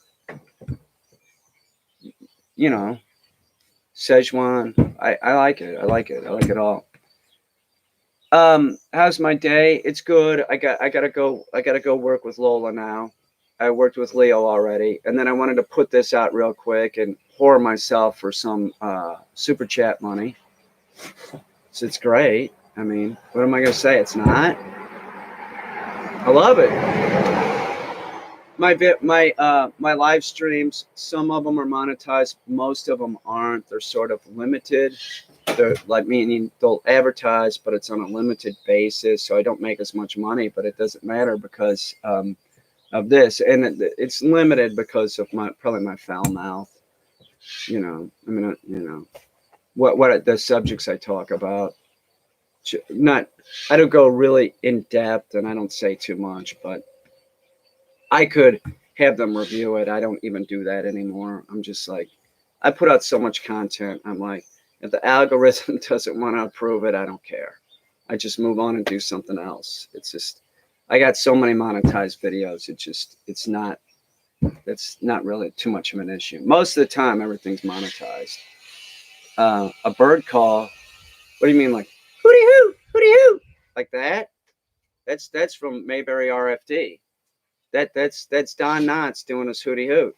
Speaker 1: You know, Szechuan. I like it. I like it. I like it all. How's my day? It's good. I gotta go work with Lola now. I worked with Leo already, and then I wanted to put this out real quick and whore myself for some super chat money. So it's great. I mean, what am I gonna say? It's not. I love it. My live streams, some of them are monetized, most of them aren't. They're sort of limited. They're like meaning they'll advertise, but it's on a limited basis, so I don't make as much money. But it doesn't matter because of this, and it's limited because of probably my foul mouth. I mean, what the subjects I talk about. Not, I don't go really in depth, and I don't say too much, but I could have them review it. I don't even do that anymore. I'm just like, I put out so much content. I'm like, if the algorithm doesn't want to approve it, I don't care. I just move on and do something else. It's just, I got so many monetized videos. It's not really too much of an issue. Most of the time, everything's monetized. A bird call. What do you mean, like hooty hoo, hooty hoo, like that? That's from Mayberry RFD. That's Don Knotts doing his hooty hoot.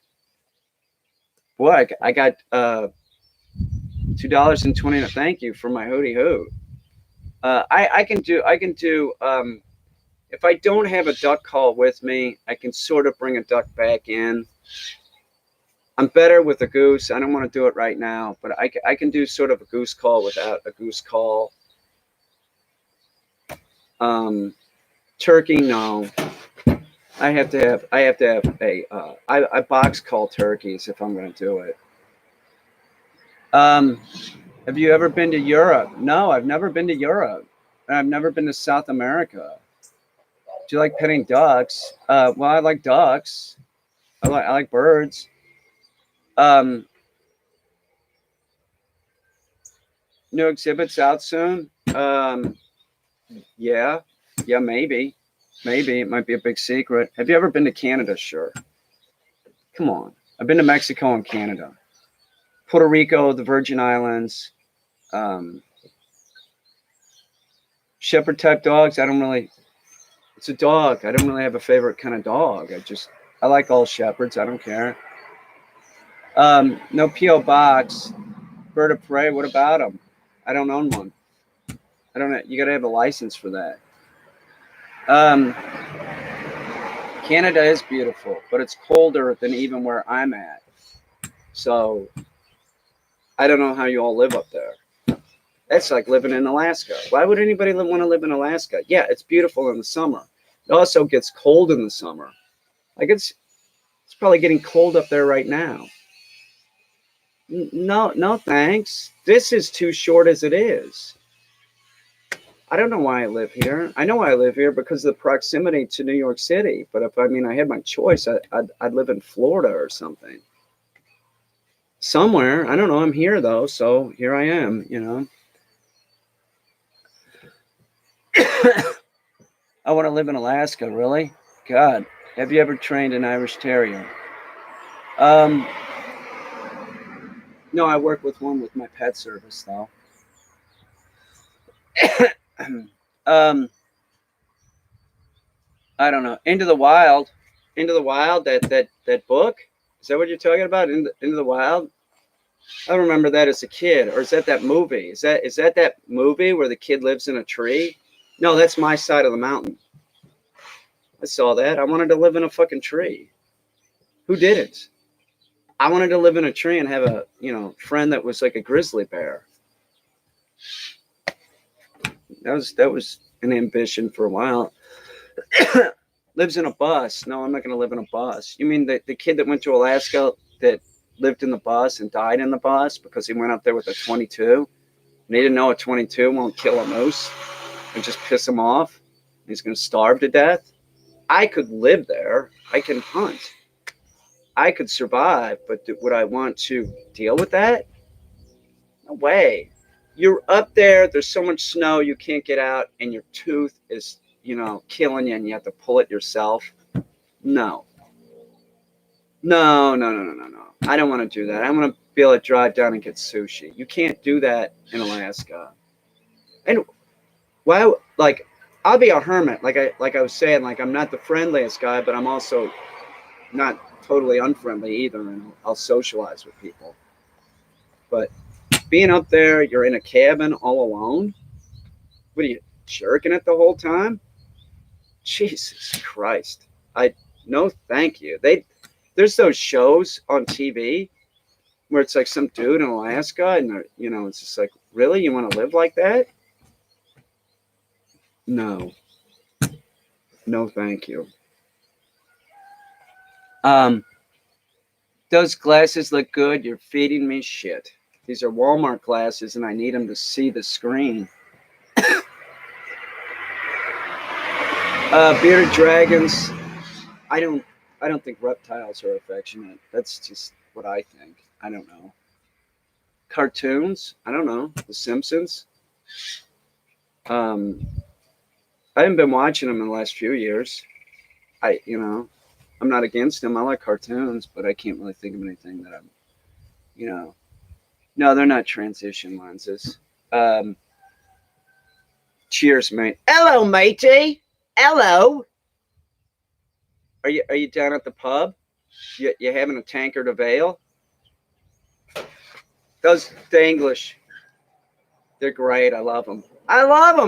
Speaker 1: Boy, I got $2.20. Thank you for my hooty hoot. I can do if I don't have a duck call with me, I can sort of bring a duck back in. I'm better with a goose. I don't want to do it right now, but I can do sort of a goose call without a goose call. Turkey, no. I have to have I box call turkeys if I'm going to do it. Have you ever been to Europe? No, I've never been to Europe. I've never been to South America. Do you like petting ducks? Well, I like ducks. I like birds. New exhibits out soon. Yeah, maybe it might be a big secret. Have you ever been to Canada? Sure. Come on, I've been to Mexico and Canada. Puerto Rico, the Virgin Islands, shepherd type dogs. It's a dog. I don't really have a favorite kind of dog. I like all shepherds. I don't care. No P.O. box. Bird of prey. What about them? I don't own one. I don't know. You got to have a license for that. Canada is beautiful, but it's colder than even where I'm at. So I don't know how you all live up there. That's like living in Alaska. Why would anybody want to live in Alaska? Yeah, it's beautiful in the summer. It also gets cold in the summer. Like it's probably getting cold up there right now. No, thanks. This is too short as it is. I don't know why I live here. I know I live here because of the proximity to New York City. But if I had my choice, I'd live in Florida or something. Somewhere. I don't know. I'm here though, so here I am, I want to live in Alaska, really? God, have you ever trained an Irish Terrier? No, I work with one with my pet service though. I don't know. Into the Wild, that book. Is that what you're talking about? Into the Wild. I remember that as a kid, or is that movie? Is that movie where the kid lives in a tree? No, that's My Side of the Mountain. I saw that. I wanted to live in a fucking tree. Who didn't? I wanted to live in a tree and have a friend that was like a grizzly bear. That was an ambition for a while. Lives in a bus. No, I'm not going to live in a bus. You mean the kid that went to Alaska that lived in the bus and died in the bus because he went up there with a 22? And he didn't know a 22 won't kill a moose and just piss him off. He's going to starve to death. I could live there. I can hunt. I could survive, but would I want to deal with that? No way. You're up there. There's so much snow you can't get out, and your tooth is, killing you, and you have to pull it yourself. No. I don't want to do that. I want to be able to drive down and get sushi. You can't do that in Alaska. And why? Like, I'll be a hermit. Like I was saying, like I'm not the friendliest guy, but I'm also not totally unfriendly either, and I'll socialize with people. But being up there, you're in a cabin all alone. What are you jerking it the whole time? Jesus Christ! No, thank you. There's those shows on TV where it's like some dude in Alaska, and it's just like, really, you want to live like that? No, thank you. Those glasses look good. You're feeding me shit. These are Walmart glasses, and I need them to see the screen. Bearded dragons. I don't think reptiles are affectionate. That's just what I think. I don't know. Cartoons. I don't know. The Simpsons. I haven't been watching them in the last few years. I'm not against them. I like cartoons, but I can't really think of anything that I'm, No, they're not transition lenses. Cheers, mate. Hello, matey. Hello. Are you down at the pub? You having a tankard of ale? The English, they're great. I love them.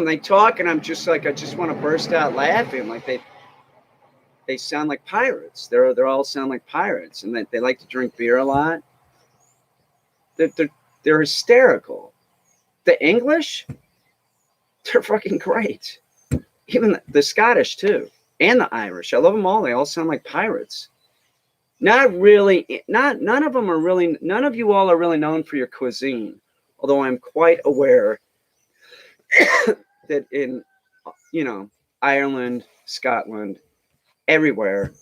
Speaker 1: They talk, and I'm just like, I just want to burst out laughing. Like they sound like pirates. They're all sound like pirates, and they like to drink beer a lot. They're hysterical. The English, they're fucking great. Even the Scottish too, and the Irish. I love them all. They all sound like pirates. Not really. None of them are really. None of you all are really known for your cuisine. Although I'm quite aware that in, Ireland, Scotland, everywhere,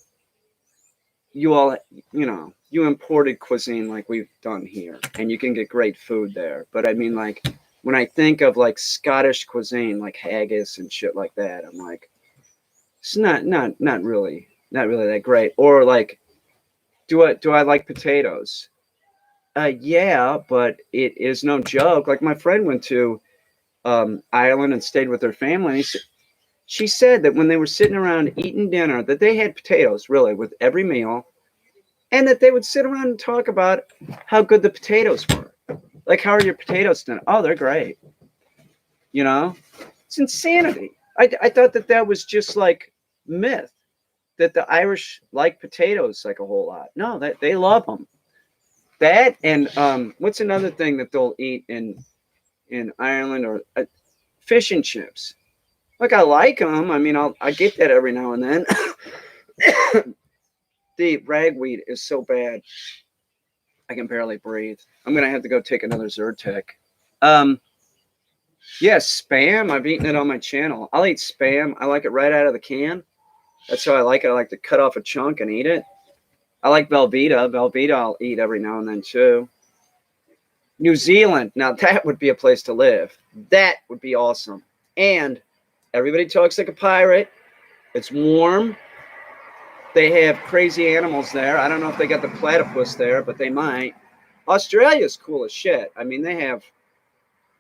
Speaker 1: you all, you imported cuisine like we've done here, and you can get great food there. But I mean, like, when I think of like Scottish cuisine, like haggis and shit like that, I'm like, it's not really that great. Or like, do I like potatoes? Yeah, but it is no joke. Like my friend went to Ireland and stayed with her family. And she said that when they were sitting around eating dinner, that they had potatoes really with every meal, and that they would sit around and talk about how good the potatoes were. Like, how are your potatoes done? Oh, they're great. You know, it's insanity. I thought that that was just like myth that the Irish like potatoes like a whole lot. No, that they love them. That and what's another thing that they'll eat in Ireland or fish and chips. Like I like them. I mean, I get that every now and then. The ragweed is so bad, I can barely breathe. I'm gonna have to go take another Zyrtec. Um, yeah, spam. I've eaten it on my channel. I'll eat spam. I like it right out of the can. That's how I like it. I like to cut off a chunk and eat it. I like Velveeta. Velveeta I'll eat every now and then too. New Zealand. Now that would be a place to live. That would be awesome. And everybody talks like a pirate. It's warm. They have crazy animals there. I don't know if they got the platypus there, but they might. Australia's cool as shit. I mean, they have,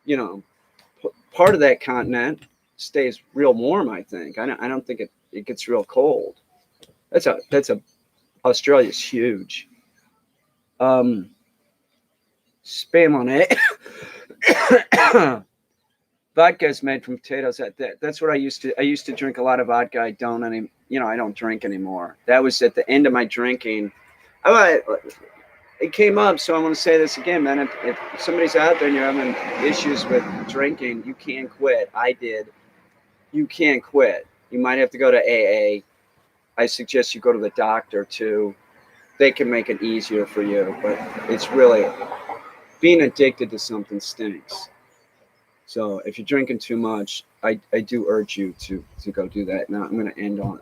Speaker 1: you know, part of that continent stays real warm. I think. I don't think it gets real cold. That's a Australia's huge. Um, Spam on it. Vodka is made from potatoes. That's what I used to. I used to drink a lot of vodka. I don't any. I don't drink anymore. That was at the end of my drinking. It came up, so I want to say this again, man. If somebody's out there and you're having issues with drinking, you can't quit. I did. You can't quit. You might have to go to AA. I suggest you go to the doctor too. They can make it easier for you, but it's really being addicted to something stinks. So if you're drinking too much, I do urge you to go do that. Now I'm going to end on,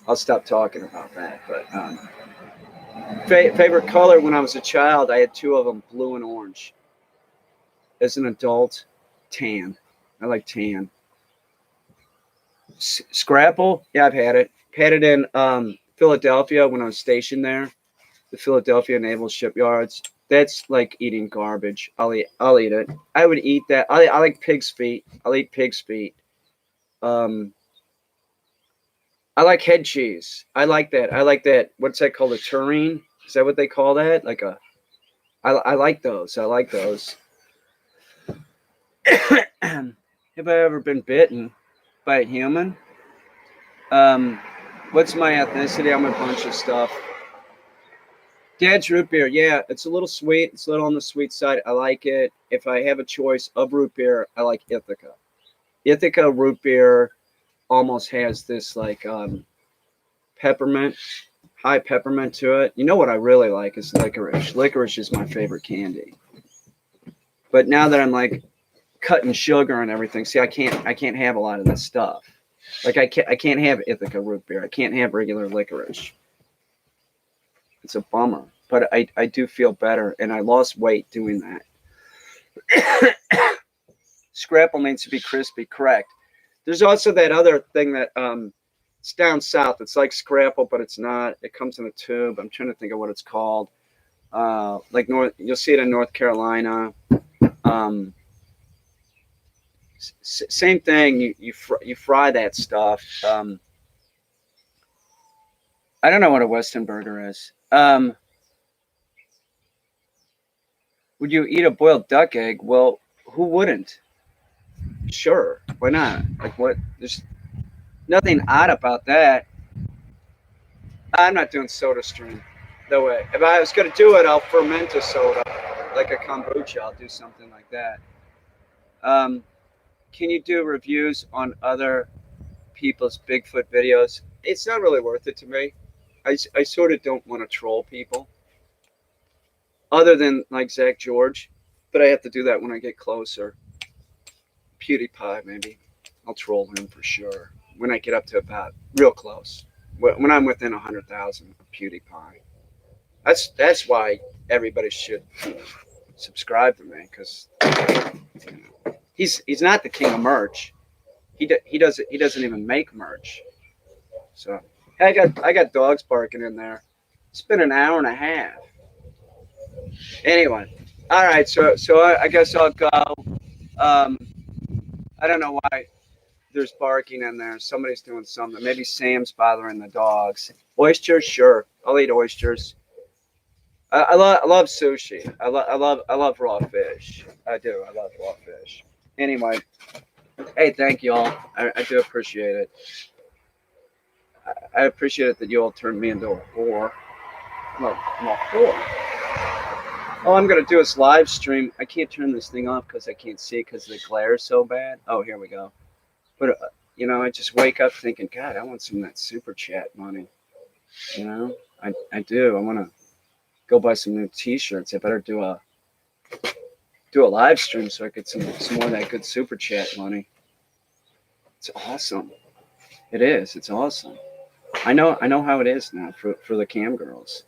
Speaker 1: I'll stop talking about that. But favorite color when I was a child, I had two of them, blue and orange. As an adult, tan. I like tan. Scrapple, yeah, I've had it. Had it in Philadelphia when I was stationed there, the Philadelphia Naval Shipyards. That's like eating garbage. I'll eat it. I would eat that. I like pig's feet. I'll eat pig's feet. Um, I like head cheese. I like that. I like that. What's that called? A tureen? Is that what they call that? Like a. I like those. I like those. Have I ever been bitten by a human? Um, what's my ethnicity? I'm a bunch of stuff. Dad's root beer, yeah, it's a little sweet. It's a little on the sweet side. I like it. If I have a choice of root beer, I like Ithaca. Ithaca root beer almost has this like peppermint, high peppermint to it. You know what I really like is licorice. Licorice is my favorite candy. But now that I'm like cutting sugar and everything, see, I can't have a lot of this stuff. Like I can't have Ithaca root beer. I can't have regular licorice. It's a bummer, but I do feel better, and I lost weight doing that. Scrapple needs to be crispy, correct. There's also that other thing that it's down south. It's like Scrapple, but it's not. It comes in a tube. I'm trying to think of what it's called. Like you'll see it in North Carolina. Um, Same thing. You fry that stuff. I don't know what a Weston burger is. Would you eat a boiled duck egg? Well, who wouldn't? Sure, why not? Like what? There's nothing odd about that. I'm not doing Soda Stream. No way. If I was gonna do it, I'll ferment a soda, like a kombucha. I'll do something like that. Um, can you do reviews on other people's Bigfoot videos? It's not really worth it to me. I sort of don't want to troll people, other than like Zach George, but I have to do that when I get closer. PewDiePie, maybe. I'll troll him for sure when I get up to about real close. When I'm within 100,000 of PewDiePie. That's why everybody should subscribe to me, because he's not the king of merch. He doesn't even make merch. So I got dogs barking in there. It's been an hour and a half. Anyway, all right. So I guess I'll go. Um, I don't know why there's barking in there. Somebody's doing something. Maybe Sam's bothering the dogs. Oysters, sure. I'll eat oysters. I love sushi. I love raw fish. I do. I love raw fish. Anyway, hey, thank you all. I do appreciate it. I appreciate it that you all turned me into a whore. I'm a whore. Oh, I'm gonna do this live stream. I can't turn this thing off because I can't see because the glare is so bad. Oh, here we go. But I just wake up thinking, God, I want some of that super chat money. I do. I want to go buy some new T-shirts. I better do a live stream so I get some more of that good super chat money. It's awesome. It is. It's awesome. I know how it is now for the cam girls.